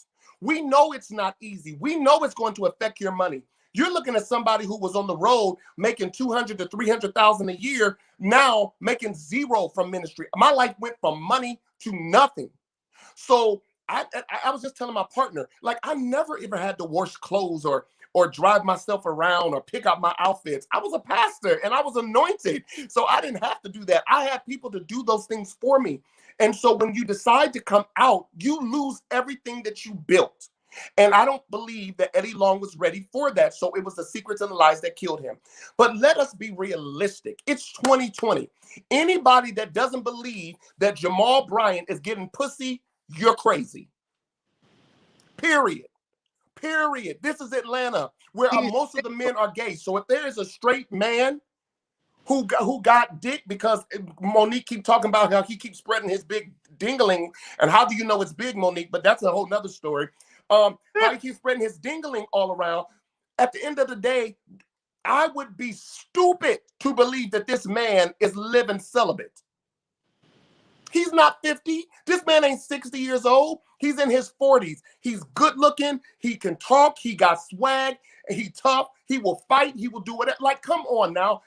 [SPEAKER 4] We know it's not easy. We know it's going to affect your money. You're looking at somebody who was on the road making $200,000 to $300,000 a year, now making zero from ministry. My life went from money to nothing. So I was just telling my partner, like, I never ever had to wash clothes or or drive myself around or pick out my outfits. I was a pastor and I was anointed. So I didn't have to do that. I had people to do those things for me. And so when you decide to come out, you lose everything that you built. And I don't believe that Eddie Long was ready for that. So it was the secrets and the lies that killed him. But let us be realistic. It's 2020. Anybody that doesn't believe that Jamal Bryant is getting pussy, you're crazy. Period. Period. This is Atlanta, where most of the men are gay. So if there is a straight man who got dick, because Monique keep talking about how he keeps spreading his big dingling, and how do you know it's big, Monique? But that's a whole nother story. How he keeps spreading his dingling all around. At the end of the day, I would be stupid to believe that this man is living celibate. He's not 50. This man ain't 60 years old. He's in his 40s. He's good looking. He can talk. He got swag. And he tough. He will fight. He will do whatever. Like, come on now.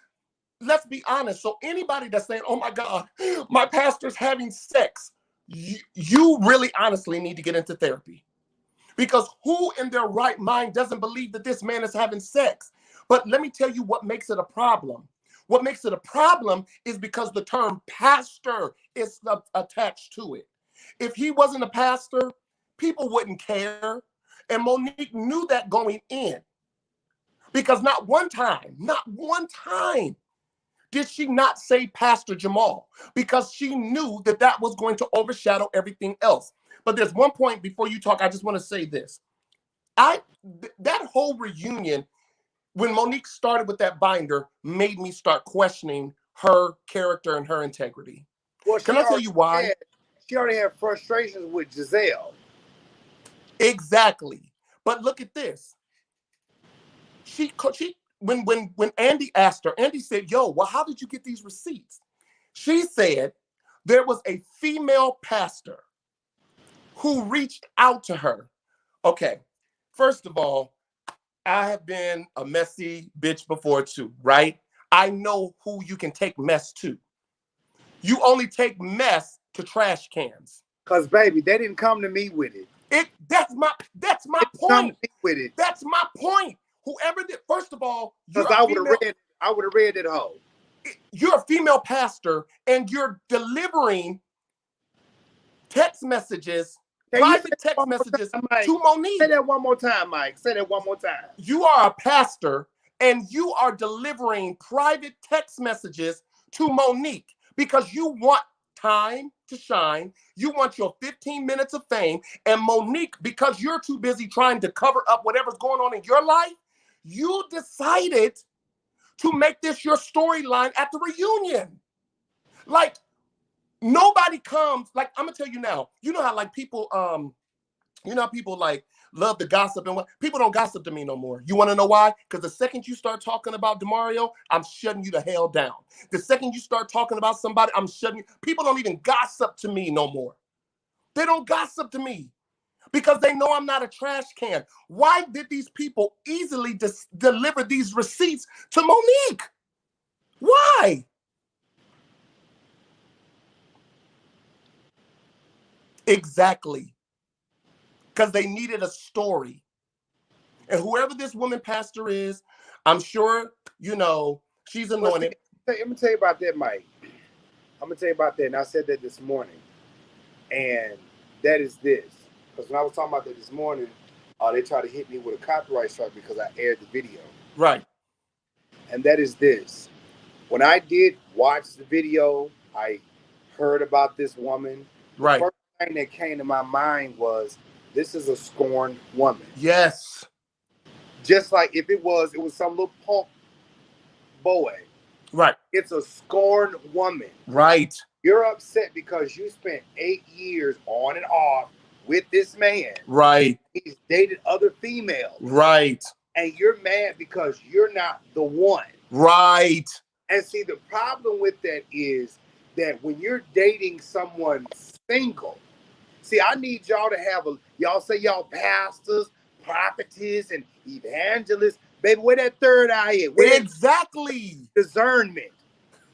[SPEAKER 4] Let's be honest. So anybody that's saying, oh my God, my pastor's having sex, you really honestly need to get into therapy. Because who in their right mind doesn't believe that this man is having sex? But let me tell you what makes it a problem. What makes it a problem is because the term pastor is attached to it. If he wasn't a pastor, people wouldn't care. And Monique knew that going in. Because not one time did she not say Pastor Jamal, because she knew that that was going to overshadow everything else. But there's one point before you talk, I just want to say this. That whole reunion, when Monique started with that binder, made me start questioning her character and her integrity.
[SPEAKER 3] Well,
[SPEAKER 4] can I tell you why?
[SPEAKER 3] She already had frustrations with Gizelle.
[SPEAKER 4] Exactly. But look at this. When Andy asked her, Andy said, yo, well, how did you get these receipts? She said there was a female pastor who reached out to her. Okay, first of all, I have been a messy bitch before too, right? I know who you can take mess to. You only take mess to trash cans.
[SPEAKER 3] Cause baby, they didn't come to me with it.
[SPEAKER 4] That's my point.
[SPEAKER 3] With it.
[SPEAKER 4] That's my point. Whoever did, first of all,
[SPEAKER 3] because I would have read it whole.
[SPEAKER 4] You're a female pastor and you're delivering text messages, private text messages to Monique.
[SPEAKER 3] Say that one more time, Mike. Say that one more time.
[SPEAKER 4] You are a pastor and you are delivering private text messages to Monique because you want time to shine. You want your 15 minutes of fame. And Monique, because you're too busy trying to cover up whatever's going on in your life, you decided to make this your storyline at the reunion. Like, nobody comes, like, I'm gonna tell you now, you know how like people, people like love to gossip, and what people don't gossip to me no more. You want to know why? Because the second you start talking about DeMario, I'm shutting you the hell down. The second you start talking about somebody, I'm shutting you. People don't even gossip to me no more. They don't gossip to me because they know I'm not a trash can. Why did these people easily deliver these receipts to Monique? Why? Exactly. Because they needed a story. And whoever this woman pastor is, I'm sure, she's anointed.
[SPEAKER 3] Let me tell you about that, Mike. I'm going to tell you about that. And I said that this morning. And that is this. Because when I was talking about that this morning, they tried to hit me with a copyright strike because I aired the video.
[SPEAKER 4] Right.
[SPEAKER 3] And that is this. When I did watch the video, I heard about this woman.
[SPEAKER 4] Right.
[SPEAKER 3] The first thing that came to my mind was, this is a scorned woman.
[SPEAKER 4] Yes.
[SPEAKER 3] Just like if it was some little punk boy.
[SPEAKER 4] Right.
[SPEAKER 3] It's a scorned woman.
[SPEAKER 4] Right.
[SPEAKER 3] You're upset because you spent 8 years on and off with this man.
[SPEAKER 4] Right.
[SPEAKER 3] He's dated other females.
[SPEAKER 4] Right.
[SPEAKER 3] And you're mad because you're not the one.
[SPEAKER 4] Right.
[SPEAKER 3] And see, the problem with that is that when you're dating someone single, see, I need y'all to have y'all say y'all pastors, prophetess, and evangelists. Baby, where that third eye is? Where
[SPEAKER 4] exactly.
[SPEAKER 3] Discernment.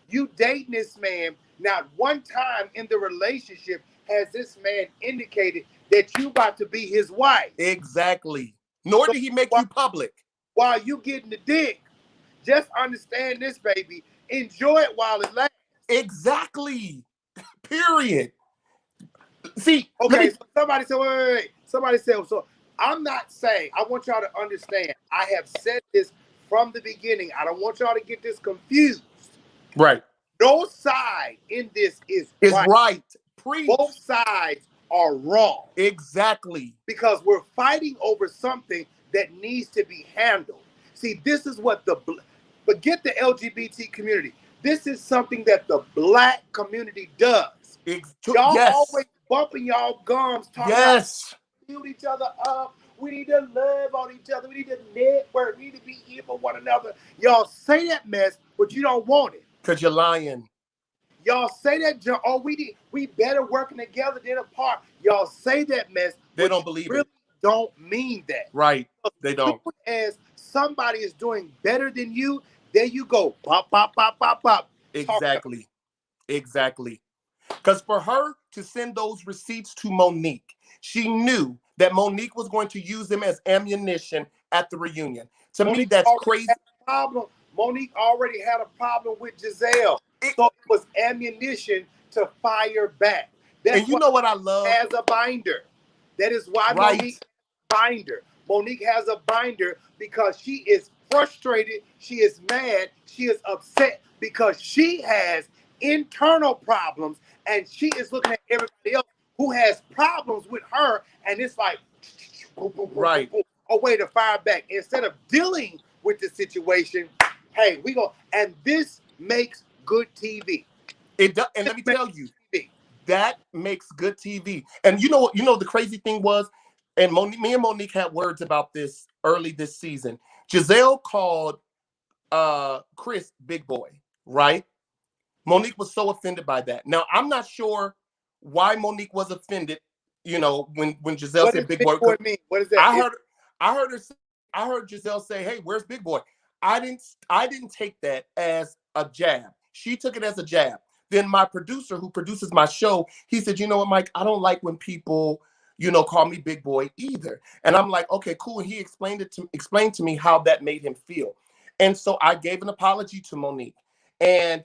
[SPEAKER 3] You dating this man, not one time in the relationship has this man indicated that you about to be his wife.
[SPEAKER 4] Exactly. Nor did he make you public.
[SPEAKER 3] while you getting the dick. Just understand this, baby. Enjoy it while it lasts.
[SPEAKER 4] Exactly. Period. See,
[SPEAKER 3] Okay, so somebody said, wait. Somebody said, so I'm not saying, I want y'all to understand. I have said this from the beginning. I don't want y'all to get this confused.
[SPEAKER 4] right.
[SPEAKER 3] No side in this is
[SPEAKER 4] Is
[SPEAKER 3] right.
[SPEAKER 4] right. Preach.
[SPEAKER 3] Both sides are wrong.
[SPEAKER 4] Exactly.
[SPEAKER 3] Because we're fighting over something that needs to be handled. See, this is what forget the LGBT community. This is something that the black community does. Y'all
[SPEAKER 4] Yes.
[SPEAKER 3] always bumping y'all gums, talking about build each other up. We need to love on each other. We need to network. We need to be here for one another. Y'all say that mess, but you don't want it.
[SPEAKER 4] Because you're lying.
[SPEAKER 3] Y'all say that, oh, we better working together than apart. Y'all say that mess.
[SPEAKER 4] They don't believe
[SPEAKER 3] really
[SPEAKER 4] it.
[SPEAKER 3] Don't mean that.
[SPEAKER 4] Right. They don't.
[SPEAKER 3] As somebody is doing better than you, there you go. Pop, pop, pop, pop, pop.
[SPEAKER 4] Exactly. Exactly. Because for her to send those receipts to Monique, she knew that Monique was going to use them as ammunition at the reunion. To me, that's crazy.
[SPEAKER 3] Monique already had a problem with Gizelle. So it was ammunition to fire back.
[SPEAKER 4] And you know what I love?
[SPEAKER 3] As a binder. That is why Monique has a binder. Monique has a binder because she is frustrated. She is mad. She is upset because she has internal problems and she is looking at everybody else who has problems with her. And it's like,
[SPEAKER 4] right.
[SPEAKER 3] A way to fire back. Instead of dealing with the situation, hey, we go. And this makes good TV.
[SPEAKER 4] It does. And let me tell you, that makes good TV. And you know the crazy thing was, and me and Monique had words about this early this season. Gizelle called Chris big boy, right? Monique was so offended by that. Now, I'm not sure why Monique was offended, when Gizelle said big boy.
[SPEAKER 3] Mean? What is that?
[SPEAKER 4] I heard Gizelle say, "Hey, where's big boy?" I didn't take that as a jab. She took it as a jab. Then my producer, who produces my show, he said, "You know what, Mike? I don't like when people, call me big boy either." And I'm like, "Okay, cool." And he explained to me how that made him feel. And so I gave an apology to Monique. And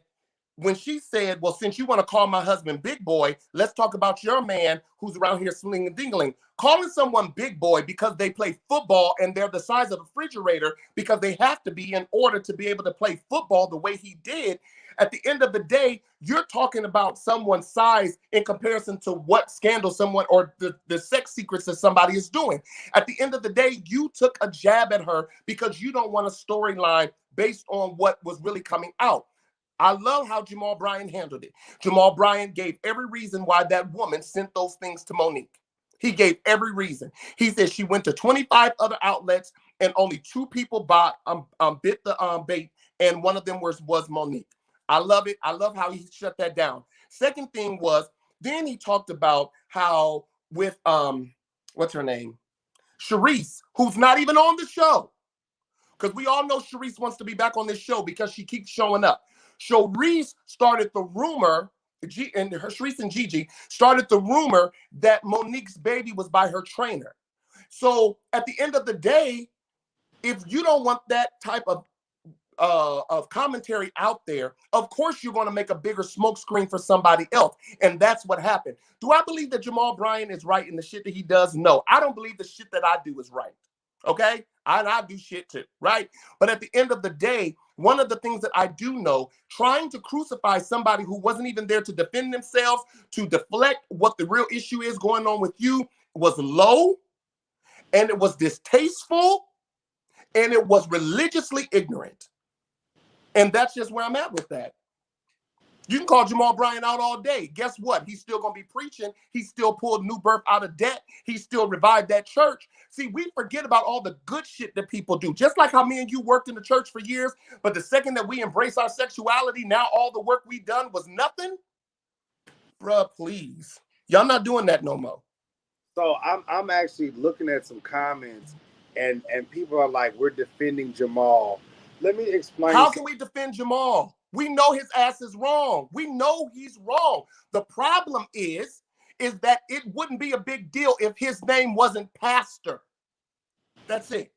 [SPEAKER 4] when she said, "Well, since you want to call my husband big boy, let's talk about your man who's around here slinging and dingling." Calling someone big boy because they play football and they're the size of a refrigerator because they have to be in order to be able to play football the way he did. At the end of the day, you're talking about someone's size in comparison to what scandal someone or the sex secrets that somebody is doing. At the end of the day, you took a jab at her because you don't want a storyline based on what was really coming out. I love how Jamal Bryant handled it. Jamal Bryant gave every reason why that woman sent those things to Monique. He gave every reason. He said she went to 25 other outlets and only 2 people bit the bait, and one of them was Monique. I love it. I love how he shut that down. Second thing was, then he talked about how with what's her name? Sharice, who's not even on the show. Because we all know Sharice wants to be back on this show because she keeps showing up. Sharice started the rumor, Sharice and Gigi started the rumor that Monique's baby was by her trainer. So at the end of the day, if you don't want that type of commentary out there, of course you're going to make a bigger smokescreen for somebody else. And that's what happened. Do I believe that Jamal Bryant is right in the shit that he does? No, I don't believe the shit that I do is right. Okay? I do shit too, right? But at the end of the day, one of the things that I do know, trying to crucify somebody who wasn't even there to defend themselves, to deflect what the real issue is going on with you, was low, and it was distasteful, and it was religiously ignorant. And that's just where I'm at with that. You can call Jamal Bryant out all day. Guess what? He's still going to be preaching. He still pulled New Birth out of debt. He still revived that church. See, we forget about all the good shit that people do. Just like how me and you worked in the church for years, but the second that we embrace our sexuality, now all the work we done was nothing. Bruh, please. Y'all not doing that no more.
[SPEAKER 3] So I'm actually looking at some comments, and people are like, we're defending Jamal. Let me explain.
[SPEAKER 4] How can we defend Jamal? We know his ass is wrong. We know he's wrong. The problem is that it wouldn't be a big deal if his name wasn't Pastor. That's it.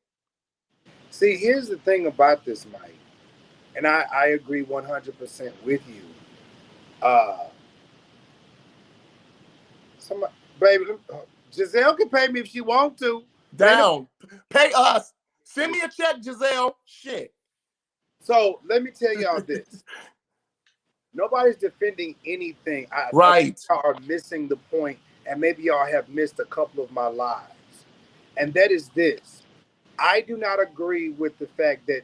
[SPEAKER 3] See, here's the thing about this, Mike, and I agree 100% with you. Uh, somebody, baby, Gizelle can pay me if she want to, but ain't
[SPEAKER 4] Down. Pay us. Send me a check, Gizelle. Shit.
[SPEAKER 3] so let me tell y'all this. Nobody's defending anything. I think
[SPEAKER 4] Right.
[SPEAKER 3] y'all are missing the point, and maybe y'all have missed a couple of my lives. And that is this. I do not agree with the fact that,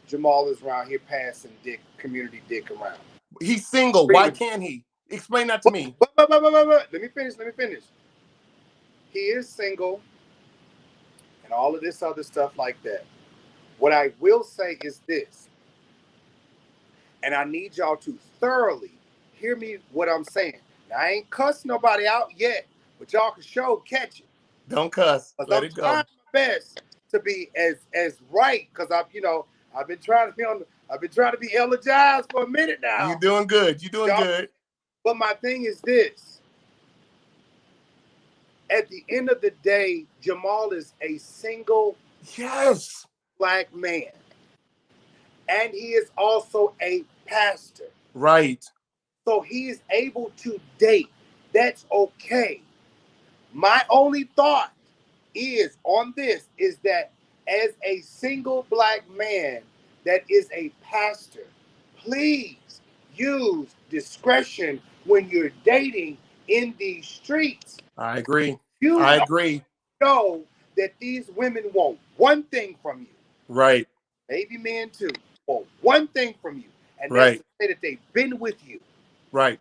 [SPEAKER 3] Jamal is around here passing community dick around.
[SPEAKER 4] He's single.
[SPEAKER 3] Agree
[SPEAKER 4] Why
[SPEAKER 3] with
[SPEAKER 4] can't he? Explain that to
[SPEAKER 3] But,
[SPEAKER 4] me.
[SPEAKER 3] Let me finish. He is single and all of this other stuff like that. What I will say is this, and I need y'all to thoroughly hear me what I'm saying. Now, I ain't cussed nobody out yet, but y'all can show catch it.
[SPEAKER 4] Don't cuss.
[SPEAKER 3] Because
[SPEAKER 4] Let
[SPEAKER 3] I'm
[SPEAKER 4] it go.
[SPEAKER 3] trying my best to be as right. Because I've been trying to be I've been trying to be elegized for a minute
[SPEAKER 4] You
[SPEAKER 3] now.
[SPEAKER 4] doing good. You doing
[SPEAKER 3] Y'all,
[SPEAKER 4] good.
[SPEAKER 3] but my thing is this. At the end of the day, Jamal is a single
[SPEAKER 4] Yes.
[SPEAKER 3] black man. And he is also a pastor.
[SPEAKER 4] Right.
[SPEAKER 3] So he is able to date. That's okay. My only thought is on this is that as a single black man that is a pastor, please use discretion when you're dating in these streets.
[SPEAKER 4] I agree.
[SPEAKER 3] You
[SPEAKER 4] I agree.
[SPEAKER 3] know that these women want one thing from you,
[SPEAKER 4] Right.
[SPEAKER 3] maybe men too, want one thing from you, and that's
[SPEAKER 4] Right.
[SPEAKER 3] to say that they've been with you.
[SPEAKER 4] Right.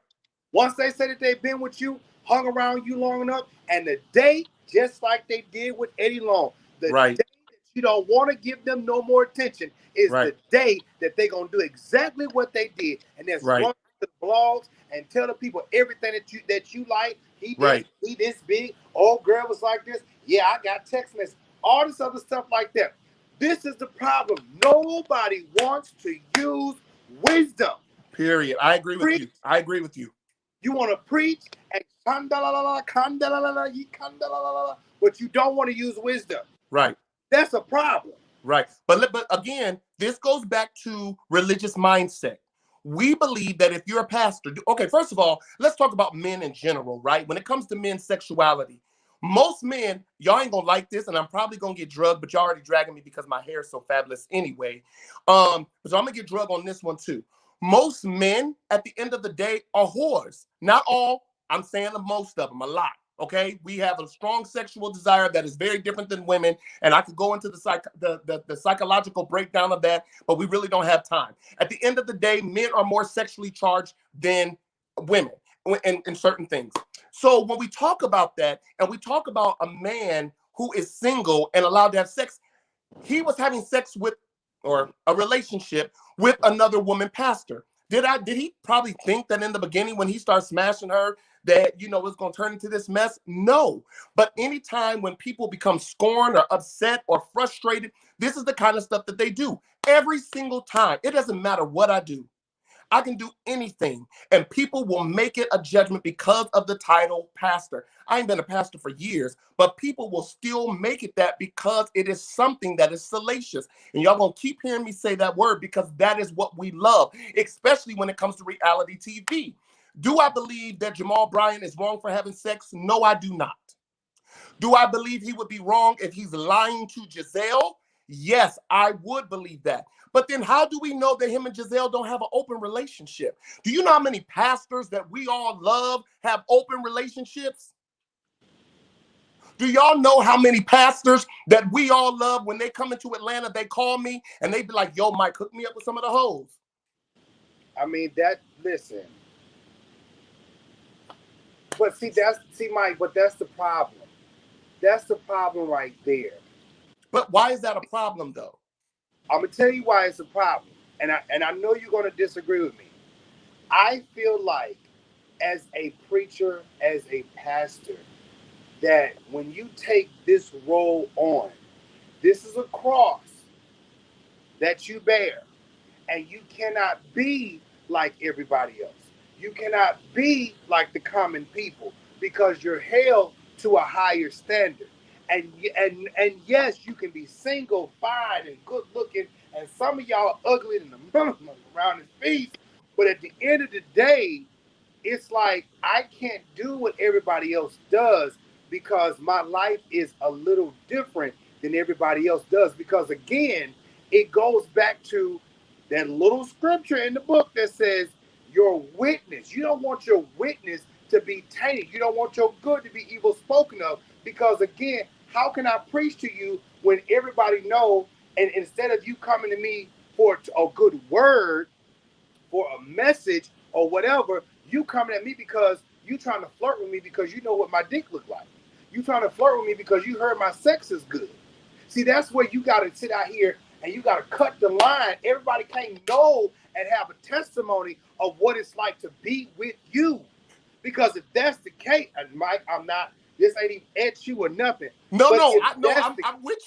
[SPEAKER 3] Once they say that they've been with you, hung around you long enough, and the day, just like they did with Eddie Long, the
[SPEAKER 4] Right.
[SPEAKER 3] day that you don't want to give them no more attention is
[SPEAKER 4] Right.
[SPEAKER 3] the day that they're going to do exactly what they did. And that's
[SPEAKER 4] Right.
[SPEAKER 3] run to the blogs and tell the people everything that you like.
[SPEAKER 4] Right.
[SPEAKER 3] He this big, old girl was like this. Yeah, I got text messages. All this other stuff like that. This is the problem. Nobody wants to use wisdom.
[SPEAKER 4] Period. I agree with you. I agree with you.
[SPEAKER 3] You want to preach and but you don't want to use wisdom.
[SPEAKER 4] Right.
[SPEAKER 3] That's a problem.
[SPEAKER 4] Right. But again, this goes back to religious mindset. We believe that if you're a pastor, okay, first of all, let's talk about men in general, right? When it comes to men's sexuality, most men, y'all ain't gonna like this, and I'm probably gonna get drugged, but y'all already dragging me because my hair is so fabulous anyway. So I'm gonna get drugged on this one too. Most men, at the end of the day, are whores. Not all. I'm saying most of them, a lot. Okay, we have a strong sexual desire that is very different than women, and I could go into the psychological breakdown of that, but we really don't have time. At the end of the day, men are more sexually charged than women in certain things. So when we talk about that, and we talk about a man who is single and allowed to have sex, he was having sex with or a relationship with another woman pastor. Did he probably think that in the beginning when he started smashing her that it's going to turn into this mess? No. But anytime when people become scorned or upset or frustrated, this is the kind of stuff that they do. Every single time. It doesn't matter what I do. I can do anything, and people will make it a judgment because of the title pastor. I ain't been a pastor for years, but people will still make it that because it is something that is salacious. And y'all gonna keep hearing me say that word because that is what we love, especially when it comes to reality TV. Do I believe that Jamal Bryant is wrong for having sex? No, I do not. Do I believe he would be wrong if he's lying to Gizelle? Yes, I would believe that. But then how do we know that him and Gizelle don't have an open relationship? Do you know how many pastors that we all love have open relationships? Do y'all know how many pastors that we all love when they come into Atlanta, they call me and they be like, yo, Mike, hook me up with some of the hoes.
[SPEAKER 3] I mean listen. Mike, but that's the problem. That's the problem right there.
[SPEAKER 4] But why is that a problem though?
[SPEAKER 3] I'm gonna tell you why it's a problem. And I know you're gonna disagree with me. I feel like as a preacher, as a pastor, that when you take this role on, this is a cross that you bear. And you cannot be like everybody else. You cannot be like the common people because you're held to a higher standard. And yes, you can be single, fine, and good looking, and some of y'all ugly in the middle around his feet. But at the end of the day, it's like I can't do what everybody else does because my life is a little different than everybody else does. Because again, it goes back to that little scripture in the book that says your witness. You don't want your witness to be tainted. You don't want your good to be evil spoken of. Because again, how can I preach to you when everybody know? And instead of you coming to me for a good word, for a message or whatever, you coming at me because you trying to flirt with me because you know what my dick look like. You trying to flirt with me because you heard my sex is good. See, that's where you got to sit out here and you got to cut the line. Everybody can't know and have a testimony of what it's like to be with you. Because if that's the case, and Mike, I'm not, this ain't even at you or nothing.
[SPEAKER 4] No,
[SPEAKER 3] but
[SPEAKER 4] no,
[SPEAKER 3] if
[SPEAKER 4] I'm with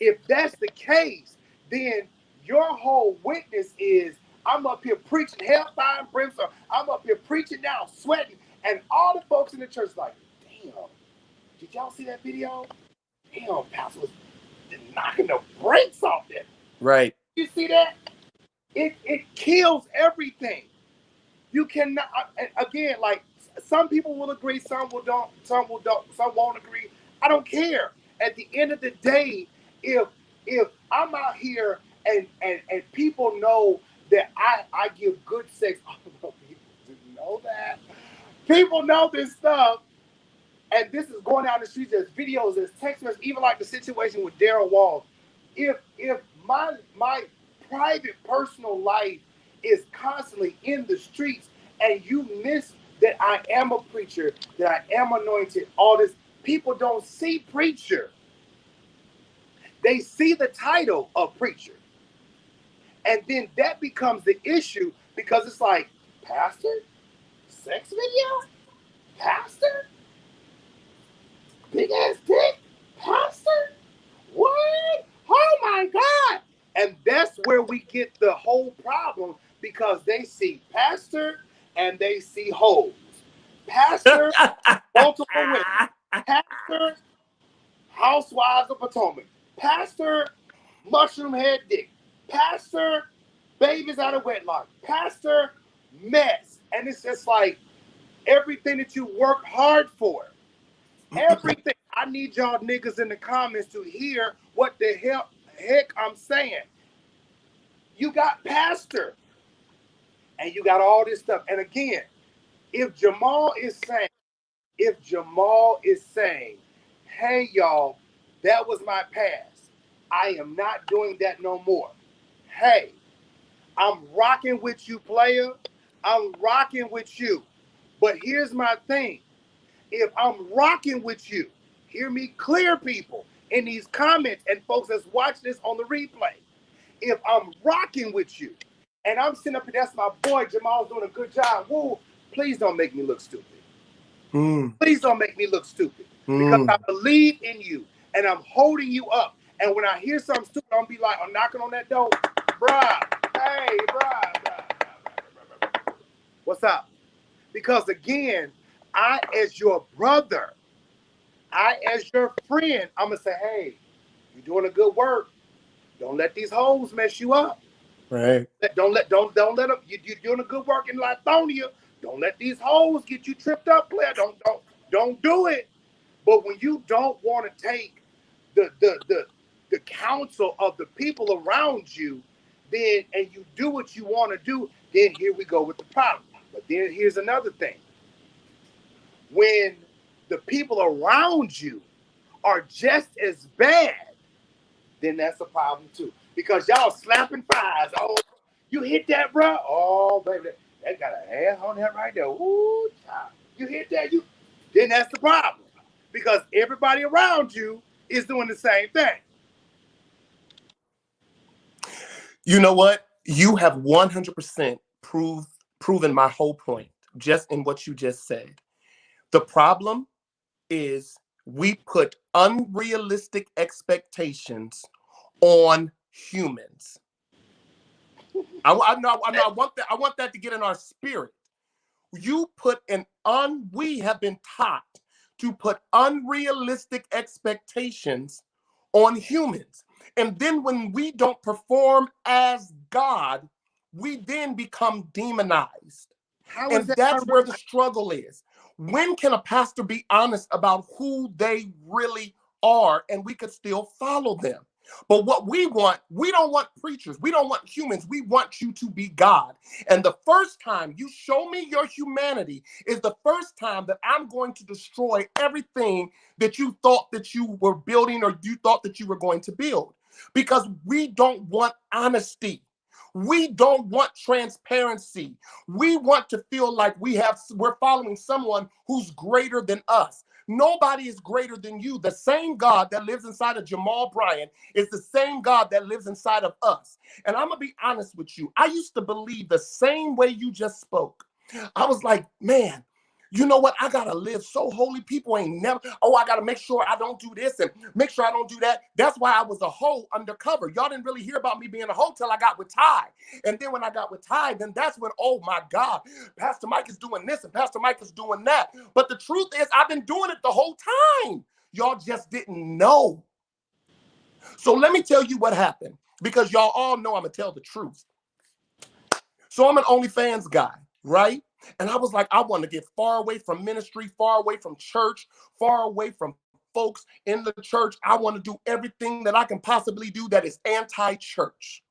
[SPEAKER 3] if that's the case, then your whole witness is I'm up here preaching hellfire and brimstone. I'm up here preaching now, sweating, and all the folks in the church like, damn, did y'all see that video? Damn, Pastor was knocking the brakes off there.
[SPEAKER 4] you. Right.
[SPEAKER 3] You see that? It kills everything. You cannot. Again, like some people will agree, some will don't, some will don't, some won't agree. I don't care. At the end of the day, if I'm out here and people know that I give good sex, I don't know if people didn't know that. People know this stuff, and this is going down the streets. There's videos, there's text messages, even like the situation with Daryl Walls. If my private personal life is constantly in the streets, and you miss that I am a preacher, that I am anointed, all this, people don't see preacher. They see the title of preacher. And then that becomes the issue because it's like, pastor? Sex video? Pastor? Big ass dick? Pastor? What? Oh my God. And that's where we get the whole problem because they see pastor and they see hoes. Pastor, multiple women. Pastor, housewives of Potomac. Pastor, mushroom head dick. Pastor, babies out of wedlock. Pastor, mess. And it's just like everything that you work hard for. Everything. I need y'all niggas in the comments to hear what the heck I'm saying. You got pastor and you got all this stuff. And again, if Jamal is saying, hey y'all, that was my past. I am not doing that no more. Hey, I'm rocking with you, player. I'm rocking with you. But here's my thing. If I'm rocking with you, hear me clear, people, in these comments and folks that's watching this on the replay. If I'm rocking with you and I'm sitting up here, that's my boy, Jamal's doing a good job. Woo, please don't make me look stupid. Please don't make me look stupid because I believe in you and I'm holding you up. And when I hear something stupid, I'm be like, I'm knocking on that door. Bruh, hey, bruh. What's up? Because again, I, as your brother, I, as your friend, I'm gonna say, hey, you're doing a good work. Don't let these hoes mess you up.
[SPEAKER 4] Right.
[SPEAKER 3] Don't let them. You're doing a good work in Lithonia. Don't let these hoes get you tripped up, player. Don't do it. But when you don't want to take the counsel of the people around you, then and you do what you want to do, then here we go with the problem. But then here's another thing. When the people around you are just as bad, then that's a problem too. Because y'all slapping fives. Oh, you hit that, bro? Oh, baby, that got an ass on that right there. Ooh, child. You hit that, then that's the problem. Because everybody around you is doing the same thing.
[SPEAKER 4] You know what? You have 100% proven my whole point just in what you just said. The problem is we put unrealistic expectations on humans. I want that to get in our spirit. We have been taught to put unrealistic expectations on humans. And then when we don't perform as God, we then become demonized.
[SPEAKER 3] How is
[SPEAKER 4] And
[SPEAKER 3] that
[SPEAKER 4] that's where
[SPEAKER 3] unreal?
[SPEAKER 4] the struggle is. When can a pastor be honest about who they really are and we could still follow them? But what we don't want preachers. We don't want humans. We want you to be God. And the first time you show me your humanity is the first time that I'm going to destroy everything that you thought that you were building or you thought that you were going to build. Because we don't want honesty. We don't want transparency. We want to feel like we're following someone who's greater than us. Nobody is greater than you. The same God that lives inside of Jamal Bryant is the same God that lives inside of us. And I'm going to be honest with you. I used to believe the same way you just spoke. I was like, man, you know what? I got to live so holy. People ain't never, I got to make sure I don't do this and make sure I don't do that. That's why I was a hoe undercover. Y'all didn't really hear about me being a hoe till I got with Ty. And then when I got with Ty, then that's when, oh my God, Pastor Mike is doing this and Pastor Mike is doing that. But the truth is, I've been doing it the whole time. Y'all just didn't know. So let me tell you what happened, because y'all all know I'm going to tell the truth. So I'm an OnlyFans guy, right? And I was like, I want to get far away from ministry, far away from church, far away from folks in the church. I want to do everything that I can possibly do that is anti-church.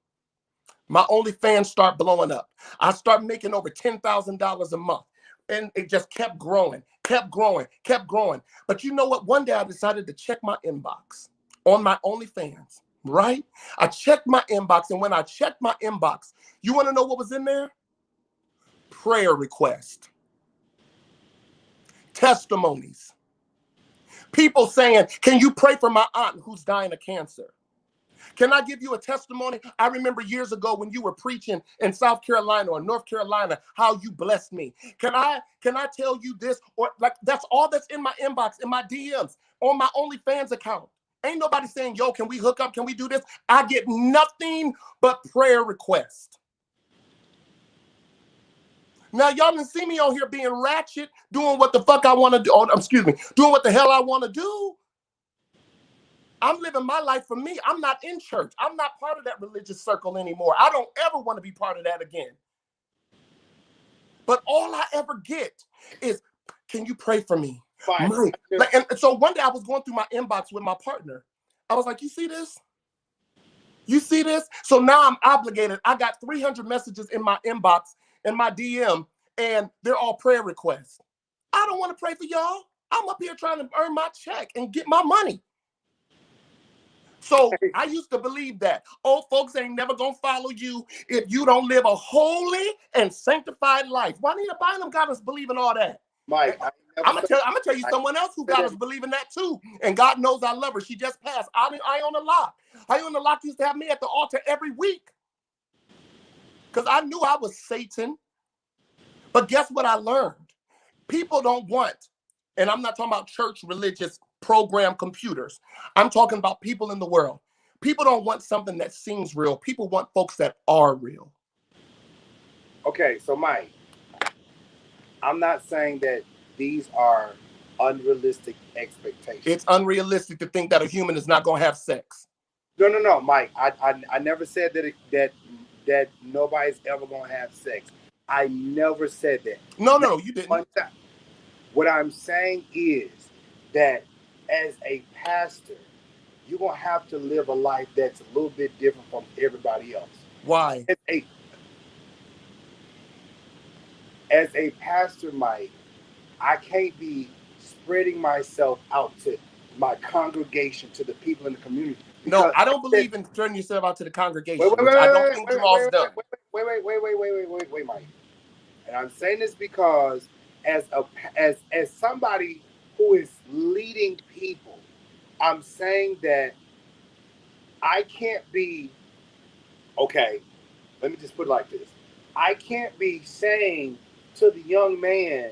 [SPEAKER 4] My OnlyFans start blowing up. I start making over $10,000 a month. And it just kept growing, kept growing, kept growing. But you know what? One day I decided to check my inbox on my OnlyFans, right? I checked my inbox. And when I checked my inbox, you want to know what was in there? Prayer request, testimonies, people saying, can you pray for my aunt who's dying of cancer? Can I give you a testimony? I remember years ago when you were preaching in South Carolina or North Carolina, how you blessed me. Can I tell you this? Or like, that's all that's in my inbox, in my DMs, on my OnlyFans account. Ain't nobody saying, yo, can we hook up? Can we do this? I get nothing but prayer requests. Now, y'all didn't see me on here being ratchet, doing what the fuck I want to do. Oh, excuse me, doing what the hell I want to do. I'm living my life for me. I'm not in church. I'm not part of that religious circle anymore. I don't ever want to be part of that again. But all I ever get is, can you pray for me? Mike. And so one day I was going through my inbox with my partner. I was like, you see this? You see this? So now I'm obligated. I got 300 messages in my inbox, in my DM, and they're all prayer requests. I don't want to pray for y'all. I'm up here trying to earn my check and get my money. So I used to believe that, folks ain't never going to follow you if you don't live a holy and sanctified life. Why Nita Bynum got us believing all that?
[SPEAKER 3] Mike,
[SPEAKER 4] I'm gonna tell you someone else who got us believing that too. And God knows I love her. She just passed. Iona Locke. Iona Locke used to have me at the altar every week because I knew I was Satan. But guess what I learned? People don't want, and I'm not talking about church, religious, program computers. I'm talking about people in the world. People don't want something that seems real. People want folks that are real.
[SPEAKER 3] Okay, so Mike, I'm not saying that these are unrealistic expectations.
[SPEAKER 4] It's unrealistic to think that a human is not going to have sex.
[SPEAKER 3] No, Mike. I never said that nobody's ever going to have sex. I never said that.
[SPEAKER 4] No, you didn't.
[SPEAKER 3] What I'm saying is that as a pastor, you're going to have to live a life that's a little bit different from everybody else.
[SPEAKER 4] Why?
[SPEAKER 3] As a pastor, Mike, I can't be spreading myself out to my congregation, to the people in the community.
[SPEAKER 4] No, I don't believe in turning yourself out to the congregation.
[SPEAKER 3] Wait, Mike. And I'm saying this because as somebody who is leading people, I'm saying that I can't be, okay, let me just put it like this. I can't be saying to the young man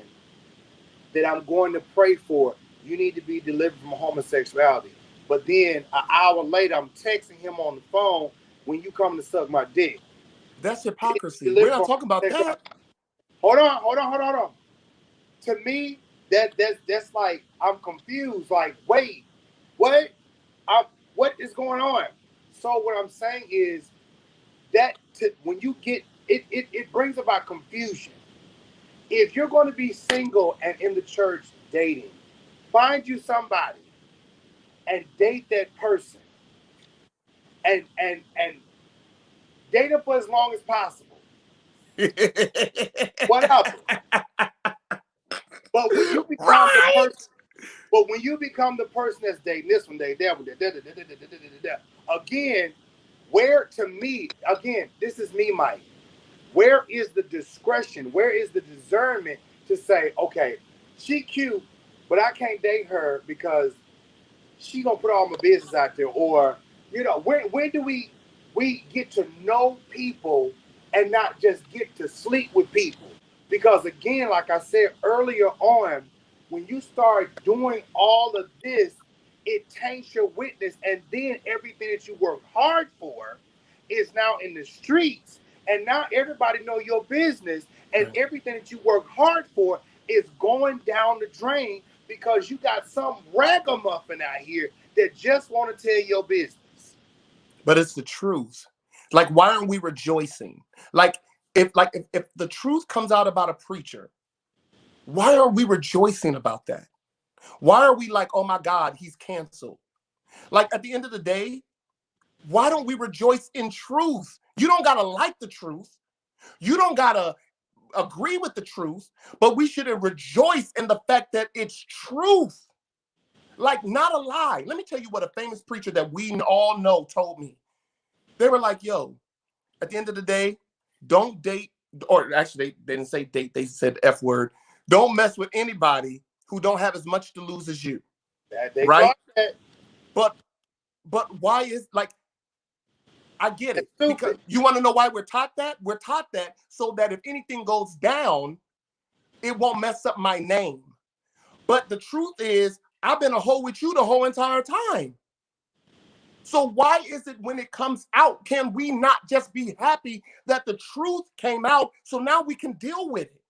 [SPEAKER 3] that I'm going to pray for, you need to be delivered from homosexuality. But then an hour later, I'm texting him on the phone when you come to suck my dick.
[SPEAKER 4] That's hypocrisy. We're not talking about that.
[SPEAKER 3] Hold on. To me, that's like, I'm confused. Like, wait, what? What is going on? So what I'm saying is that when you get it, it brings about confusion. If you're going to be single and in the church dating, find you somebody and date that person, and date them for as long as possible. Whatever. But when you become the person, that's dating this one, dating that one, again, where, to me, again, this is me, Mike. Where is the discretion? Where is the discernment to say, okay, she cute, but I can't date her because she gonna put all my business out there? Or, when do we get to know people and not just get to sleep with people? Because again, like I said earlier on, when you start doing all of this, it taints your witness, and then everything that you work hard for is now in the streets, and now everybody know your business, and everything that you work hard for is going down the drain because you got some ragamuffin out here that just want to tell your business.
[SPEAKER 4] But it's the truth. Like, why aren't we rejoicing? If the truth comes out about a preacher, why are we rejoicing about that? Why are we like, oh my God, he's canceled? Like, at the end of the day, why don't we rejoice in truth? You don't gotta like the truth. You don't gotta agree with the truth, but we should rejoice in the fact that it's truth. Like, not a lie. Let me tell you what a famous preacher that we all know told me. They were like, yo, at the end of the day, don't date, or actually they didn't say date, they said F word. Don't mess with anybody who don't have as much to lose as you. Right? But why is, like, I get it. Because you want to know why we're taught that? We're taught that so that if anything goes down, it won't mess up my name. But the truth is, I've been a hoe with you the whole entire time. So why is it when it comes out, can we not just be happy that the truth came out so now we can deal with it?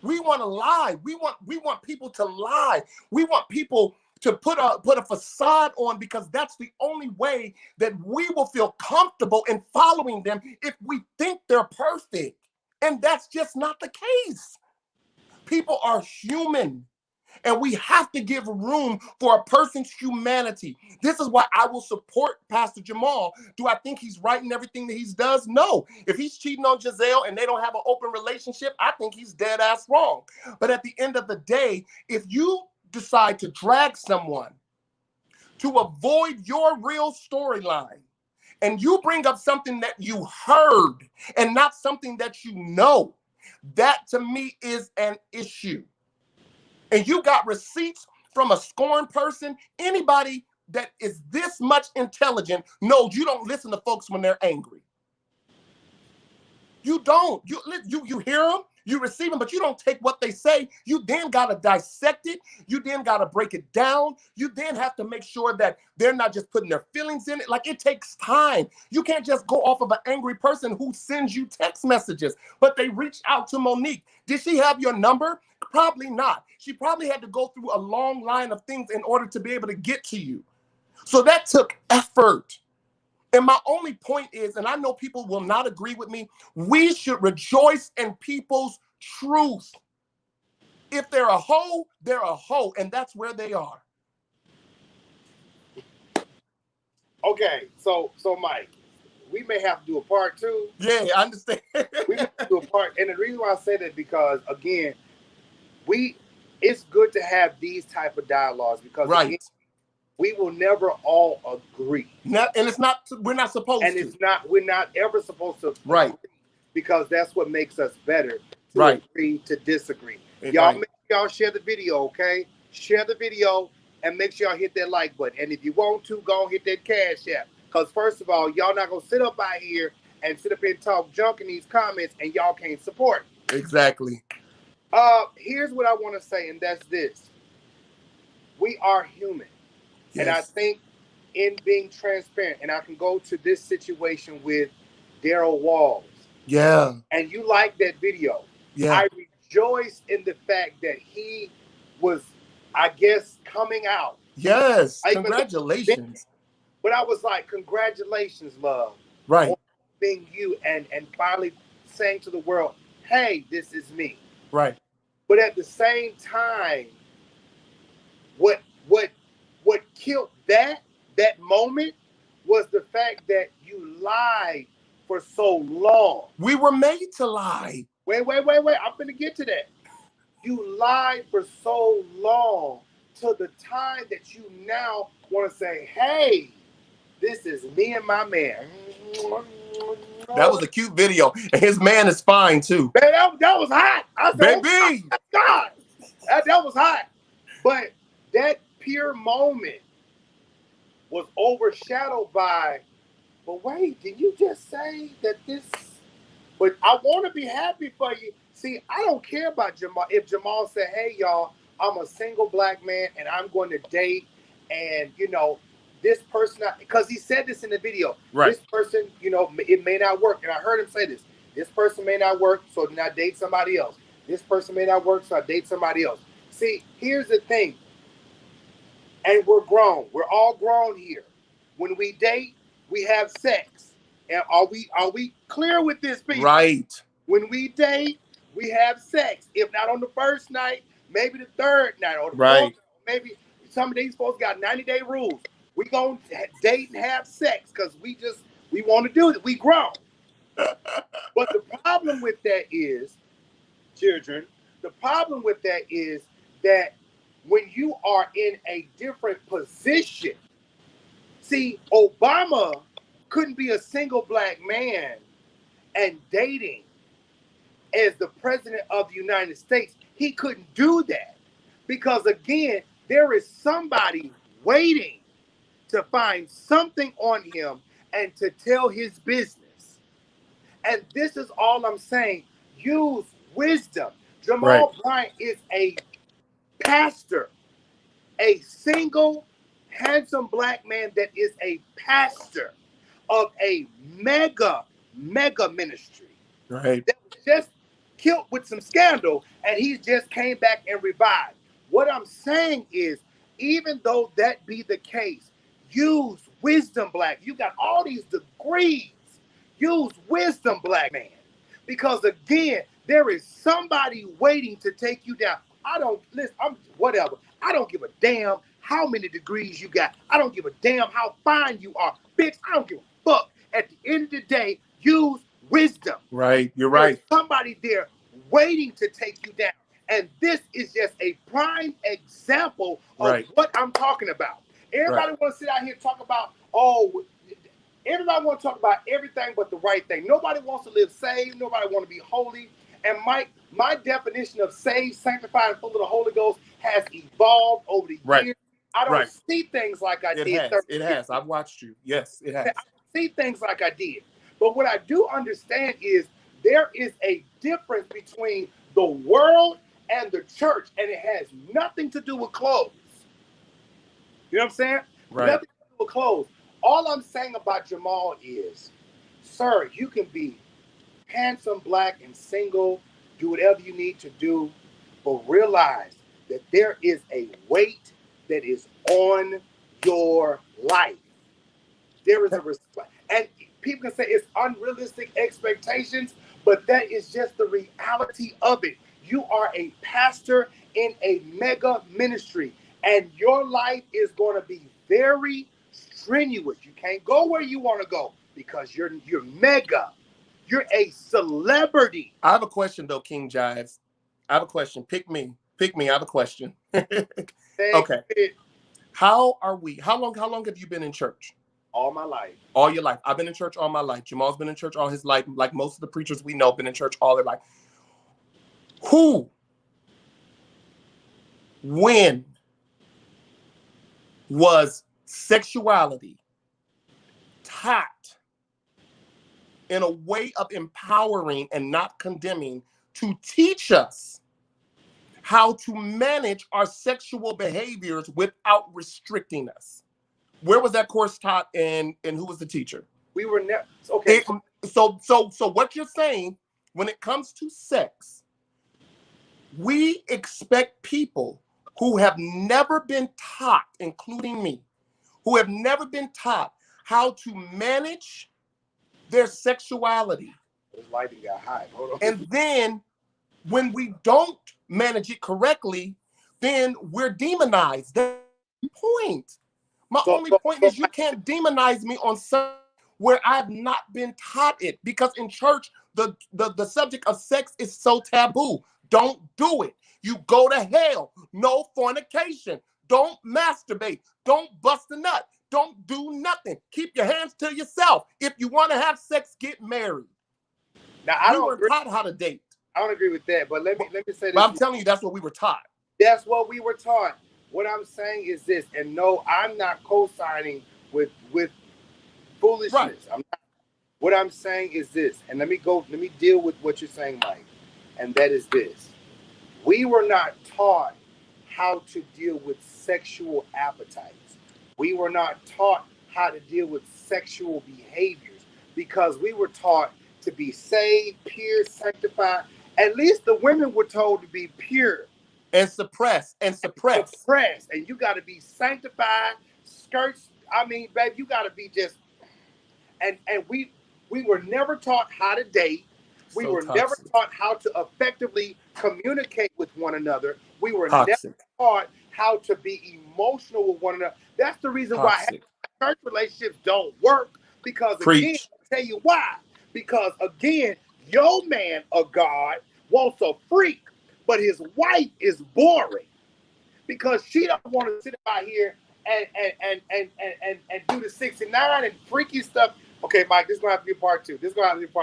[SPEAKER 4] We want to lie. We want people to lie. We want people to put a facade on, because that's the only way that we will feel comfortable in following them if we think they're perfect. And that's just not the case. People are human. And we have to give room for a person's humanity. This is why I will support Pastor Jamal. Do I think he's right in everything that he does? No. If he's cheating on Gizelle and they don't have an open relationship, I think he's dead ass wrong. But at the end of the day, if you decide to drag someone to avoid your real storyline, and you bring up something that you heard and not something that you know, that to me is an issue. And you got receipts from a scorned person, anybody that is this much intelligent knows you don't listen to folks when they're angry. You don't. You hear them, you receive them, but you don't take what they say. You then got to dissect it. You then got to break it down. You then have to make sure that they're not just putting their feelings in it. Like, it takes time. You can't just go off of an angry person who sends you text messages, but they reached out to Monique. Did she have your number? Probably not. She probably had to go through a long line of things in order to be able to get to you. So that took effort. And my only point is, and I know people will not agree with me, we should rejoice in people's truth. If they're a hoe, they're a hoe, and that's where they are.
[SPEAKER 3] Okay, so Mike, we may have to do a part 2.
[SPEAKER 4] Yeah, I understand.
[SPEAKER 3] We may have to do a part, and the reason why I say that, because again, it's good to have these type of dialogues, because again, we will never all agree.
[SPEAKER 4] And it's not, we're not supposed to.
[SPEAKER 3] And we're not ever supposed to
[SPEAKER 4] agree,
[SPEAKER 3] because that's what makes us better, to agree to disagree. Y'all make sure y'all share the video, okay? Share the video and make sure y'all hit that like button. And if you want to, go hit that cash app. Because first of all, y'all not going to sit up out here and sit up here and talk junk in these comments and y'all can't support.
[SPEAKER 4] Exactly.
[SPEAKER 3] Here's what I want to say, and that's this. We are human. Yes. And I think in being transparent, and I can go to this situation with Daryl Walls.
[SPEAKER 4] Yeah.
[SPEAKER 3] And you like that video. Yeah. I rejoice in the fact that he was, I guess, coming out.
[SPEAKER 4] Yes,
[SPEAKER 3] I
[SPEAKER 4] congratulations.
[SPEAKER 3] But I was like, congratulations, love.
[SPEAKER 4] Right.
[SPEAKER 3] On being you and finally saying to the world, hey, this is me.
[SPEAKER 4] Right.
[SPEAKER 3] But at the same time, what killed that moment was the fact that you lied for so long.
[SPEAKER 4] We were made to lie.
[SPEAKER 3] Wait. I'm going to get to that. You lied for so long to the time that you now want to say, hey, this is me and my man.
[SPEAKER 4] That was a cute video. And his man is fine too.
[SPEAKER 3] Man, that was hot. I said,
[SPEAKER 4] baby.
[SPEAKER 3] Oh God. That was hot. But that pure moment was overshadowed by, but wait, did you just say that this? But I want to be happy for you. See, I don't care about Jamal. If Jamal said, hey, y'all, I'm a single black man and I'm going to date, and, you know, this person, because he said this in the video,
[SPEAKER 4] right.
[SPEAKER 3] This person, you know, it may not work. And I heard him say this person may not work, so then I date somebody else. This person may not work, so I date somebody else. See, here's the thing. And we're grown. We're all grown here. When we date, we have sex. And are we clear with this, people?
[SPEAKER 4] Right.
[SPEAKER 3] When we date, we have sex. If not on the first night, maybe the third night or the
[SPEAKER 4] right.
[SPEAKER 3] fourth. Maybe some of these folks got 90-day rules. We gonna date and have sex because we want to do it. We grown. But the problem with that is, children, the problem with that is that when you are in a different position, see, Obama couldn't be a single black man and dating as the president of the United States. He couldn't do that because, again, there is somebody waiting to find something on him and to tell his business. And this is all I'm saying. Use wisdom. Jamal Bryant is a pastor, a single, handsome black man that is a pastor of a mega ministry.
[SPEAKER 4] Right.
[SPEAKER 3] That was just killed with some scandal, and he just came back and revived. What I'm saying is, even though that be the case, use wisdom, black. You got all these degrees. Use wisdom, black man. Because again, there is somebody waiting to take you down. I'm whatever. I don't give a damn how many degrees you got. I don't give a damn how fine you are. Bitch, I don't give a fuck. At the end of the day, use wisdom.
[SPEAKER 4] Right, you're right.
[SPEAKER 3] There's somebody there waiting to take you down. And this is just a prime example of what I'm talking about. Everybody wants to sit out here and talk about, everybody wants to talk about everything but the right thing. Nobody wants to live saved. Nobody wants to be holy. And my definition of saved, sanctified, and full of the Holy Ghost has evolved over the years. I don't see things like I did.
[SPEAKER 4] It has. I've watched you. Yes, it has.
[SPEAKER 3] I don't see things like I did. But what I do understand is there is a difference between the world and the church, and it has nothing to do with clothes. You know what I'm saying?
[SPEAKER 4] Right.
[SPEAKER 3] Nothing to do with clothes. All I'm saying about Jamal is, sir, you can be handsome, black, and single, do whatever you need to do, but realize that there is a weight that is on your life. There is a respect. And people can say it's unrealistic expectations, but that is just the reality of it. You are a pastor in a mega ministry, and your life is going to be very strenuous. You can't go where you want to go because you're mega. You're a celebrity.
[SPEAKER 4] I have a question though, King Jives. I have a question. Pick me. I have a question. Okay. How long have you been in church?
[SPEAKER 3] All my life.
[SPEAKER 4] All your life. I've been in church all my life. Jamal's been in church all his life. Like most of the preachers we know, been in church all their life. When was sexuality taught in a way of empowering and not condemning to teach us how to manage our sexual behaviors without restricting us? Where was that course taught, and who was the teacher?
[SPEAKER 3] We were never okay.
[SPEAKER 4] So what you're saying, when it comes to sex, we expect people who have never been taught, including me, who have never been taught how to manage their sexuality.
[SPEAKER 3] This lighting got high. Hold on.
[SPEAKER 4] And then when we don't manage it correctly, then we're demonized. That's the point. My only point is you can't demonize me on something where I've not been taught it, because in church, the subject of sex is so taboo. Don't do it. You go to hell. No fornication. Don't masturbate. Don't bust a nut. Don't do nothing. Keep your hands to yourself. If you want to have sex, get married.
[SPEAKER 3] Now, I
[SPEAKER 4] We were taught how to date.
[SPEAKER 3] I don't agree with that, but let me say this.
[SPEAKER 4] But I'm telling you, that's what we were taught.
[SPEAKER 3] That's what we were taught. What I'm saying is this, and no, I'm not co-signing with foolishness.
[SPEAKER 4] Right.
[SPEAKER 3] What I'm saying is this, and let me deal with what you're saying, Mike, and that is this. We were not taught how to deal with sexual appetites. We were not taught how to deal with sexual behaviors, because we were taught to be saved, pure, sanctified. At least the women were told to be pure.
[SPEAKER 4] And suppress. And
[SPEAKER 3] you got to be sanctified, skirts. I mean, babe, you got to be just. And we were never taught how to date. We were never taught how to effectively communicate with one another. We were never taught how to be emotional with one another. That's the reason why church relationships don't work. Because again, I'll tell you why. Because again, your man of God wants a freak, but his wife is boring because she don't want to sit out here and do the 69 and freaky stuff. Okay, Mike, this is gonna have to be a part 2.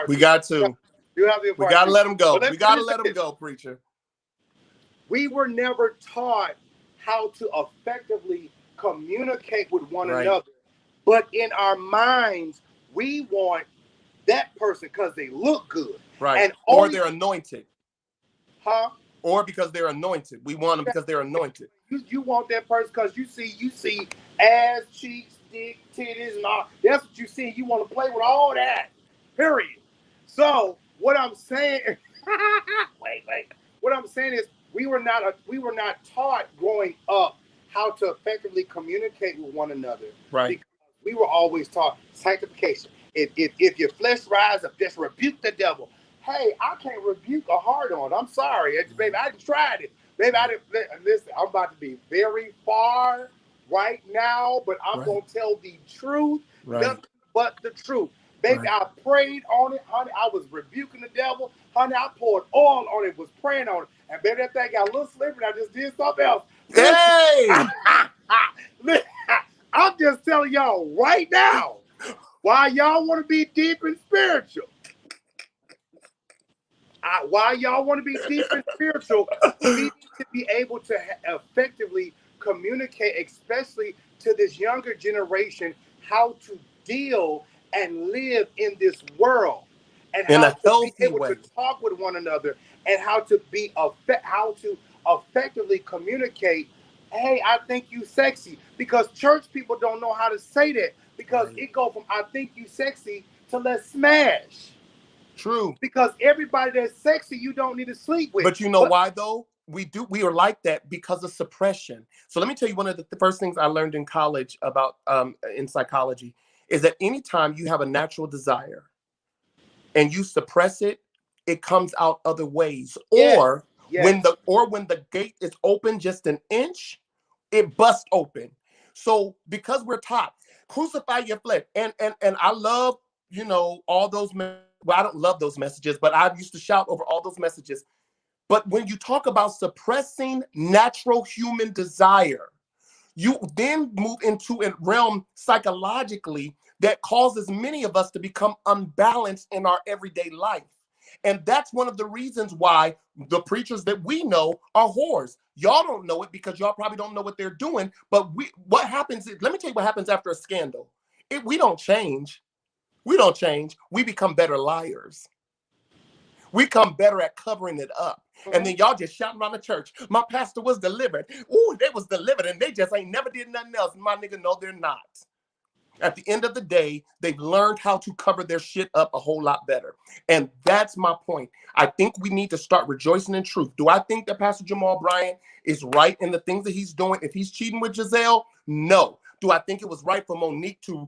[SPEAKER 4] We got to.
[SPEAKER 3] We
[SPEAKER 4] gotta let him go. We gotta let him go, preacher.
[SPEAKER 3] We were never taught how to effectively communicate with one another, but in our minds, we want that person because they look good,
[SPEAKER 4] and or they're anointed, or because they're anointed. We want them because they're anointed.
[SPEAKER 3] You want that person because you see ass, cheeks, dick, titties, and all. That's what you see. You want to play with all that. Period. So what I'm saying, wait. What I'm saying is we were not taught growing up how to effectively communicate with one another.
[SPEAKER 4] Right.
[SPEAKER 3] Because we were always taught sanctification. If your flesh rise up, just rebuke the devil. Hey, I can't rebuke a hard on. I'm sorry, baby. I tried it. Baby, I didn't listen. I'm about to be very far right now, but I'm gonna tell the truth, nothing but the truth. Baby, I prayed on it, honey. I was rebuking the devil, honey. I poured oil on it, was praying on it, and baby, that thing got a little slippery. I just did something else.
[SPEAKER 4] Hey,
[SPEAKER 3] I'm just telling y'all right now. Why y'all want to be deep and spiritual? Why y'all want to be deep and spiritual? We need to be able to effectively communicate, especially to this younger generation, how to deal and live in this world, and
[SPEAKER 4] in
[SPEAKER 3] how
[SPEAKER 4] a
[SPEAKER 3] to
[SPEAKER 4] healthy
[SPEAKER 3] be able
[SPEAKER 4] way.
[SPEAKER 3] to talk with one another, and how to effectively communicate. Hey, I think you sexy, because church people don't know how to say that. Because it go from I think you sexy to let's smash.
[SPEAKER 4] True.
[SPEAKER 3] Because everybody that's sexy, you don't need to sleep with.
[SPEAKER 4] But you know why though? We are like that because of suppression. So let me tell you, one of the first things I learned in college about in psychology is that anytime you have a natural desire and you suppress it, it comes out other ways. Or when the gate is open just an inch, it busts open. So because we're taught, crucify your flesh. And I love, all those well, I don't love those messages, but I used to shout over all those messages. But when you talk about suppressing natural human desire, you then move into a realm psychologically that causes many of us to become unbalanced in our everyday life. And that's one of the reasons why the preachers that we know are whores. Y'all don't know it because y'all probably don't know what they're doing. But what happens, let me tell you what happens after a scandal. We don't change. We don't change. We become better liars. We come better at covering it up. And then y'all just shouting around the church. My pastor was delivered. Ooh, they was delivered and they just ain't never did nothing else. My nigga, no, they're not. At the end of the day, they've learned how to cover their shit up a whole lot better. And that's my point. I think we need to start rejoicing in truth. Do I think that Pastor Jamal Bryant is right in the things that he's doing? If he's cheating with Gizelle, no. Do I think it was right for Monique to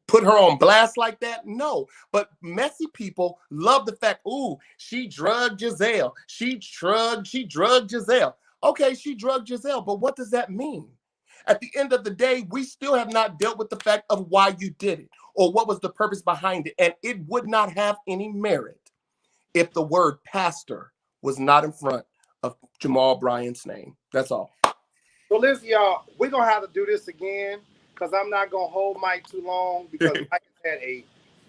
[SPEAKER 4] put her on blast like that? No. But messy people love the fact, ooh, she drugged Gizelle. She drugged Gizelle. Okay, she drugged Gizelle, but what does that mean? At the end of the day, we still have not dealt with the fact of why you did it or what was the purpose behind it. And it would not have any merit if the word pastor was not in front of Jamal Bryant's name. That's all.
[SPEAKER 3] So listen, y'all, we're going to have to do this again because I'm not going to hold Mike too long because Mike has had a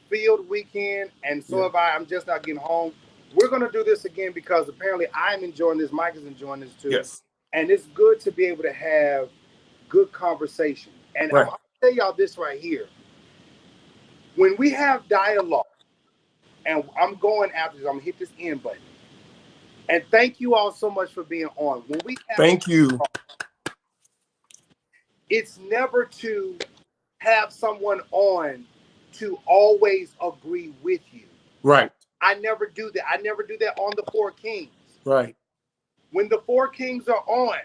[SPEAKER 3] field weekend and so have I. I'm just not getting home. We're going to do this again because apparently I'm enjoying this. Mike is enjoying this too.
[SPEAKER 4] Yes.
[SPEAKER 3] And it's good to be able to have good conversation. And
[SPEAKER 4] right.
[SPEAKER 3] I'm going to tell y'all this right here. When we have dialogue, and I'm going after this, I'm going to hit this end button. And thank you all so much for being on. When we have
[SPEAKER 4] thank you.
[SPEAKER 3] It's never to have someone on to always agree with you.
[SPEAKER 4] Right.
[SPEAKER 3] I never do that. I never do that on the Four Kings.
[SPEAKER 4] Right.
[SPEAKER 3] When the Four Kings are on,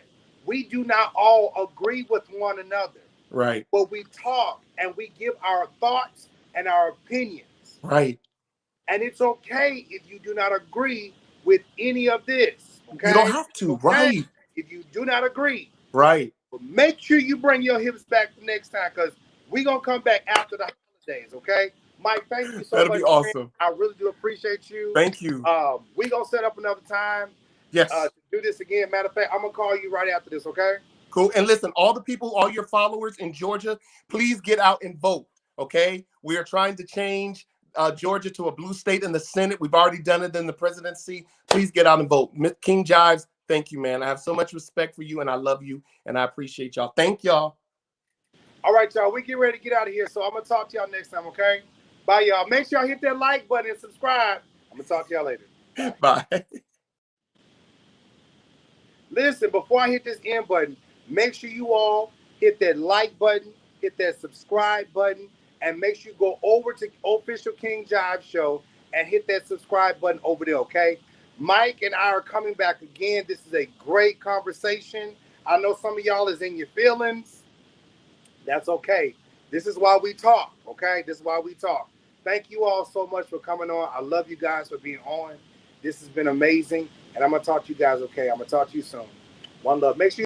[SPEAKER 3] we do not all agree with one another.
[SPEAKER 4] Right.
[SPEAKER 3] But we talk and we give our thoughts and our opinions.
[SPEAKER 4] Right.
[SPEAKER 3] And it's okay if you do not agree with any of this. Okay?
[SPEAKER 4] You don't have to.
[SPEAKER 3] Okay?
[SPEAKER 4] Right.
[SPEAKER 3] If you do not agree.
[SPEAKER 4] Right.
[SPEAKER 3] But make sure you bring your hips back the next time because we're going to come back after the holidays, okay? Mike, thank you so much.
[SPEAKER 4] That'll be awesome.
[SPEAKER 3] I really do appreciate you.
[SPEAKER 4] Thank you.
[SPEAKER 3] We're going to set up another time.
[SPEAKER 4] Yes.
[SPEAKER 3] To do this again. Matter of fact, I'm going to call you right after this, okay?
[SPEAKER 4] Cool. And listen, all the people, all your followers in Georgia, please get out and vote, okay? We are trying to change Georgia to a blue state in the Senate. We've already done it in the presidency. Please get out and vote. King Jives, thank you, man. I have so much respect for you, and I love you, and I appreciate y'all. Thank y'all.
[SPEAKER 3] All right, y'all. We get ready to get out of here, so I'm going to talk to y'all next time, okay? Bye, y'all. Make sure y'all hit that like button and subscribe. I'm going to talk to y'all later.
[SPEAKER 4] Bye.
[SPEAKER 3] Listen, before I hit this end button, make sure you all hit that like button, hit that subscribe button, and make sure you go over to Official King Jives Show and hit that subscribe button over there, okay? Mike and I are coming back again. This is a great conversation. I know some of y'all is in your feelings. That's okay. This is why we talk, okay? This is why we talk. Thank you all so much for coming on. I love you guys for being on. This has been amazing. And I'm going to talk to you guys, okay? I'm going to talk to you soon. One love. Make sure you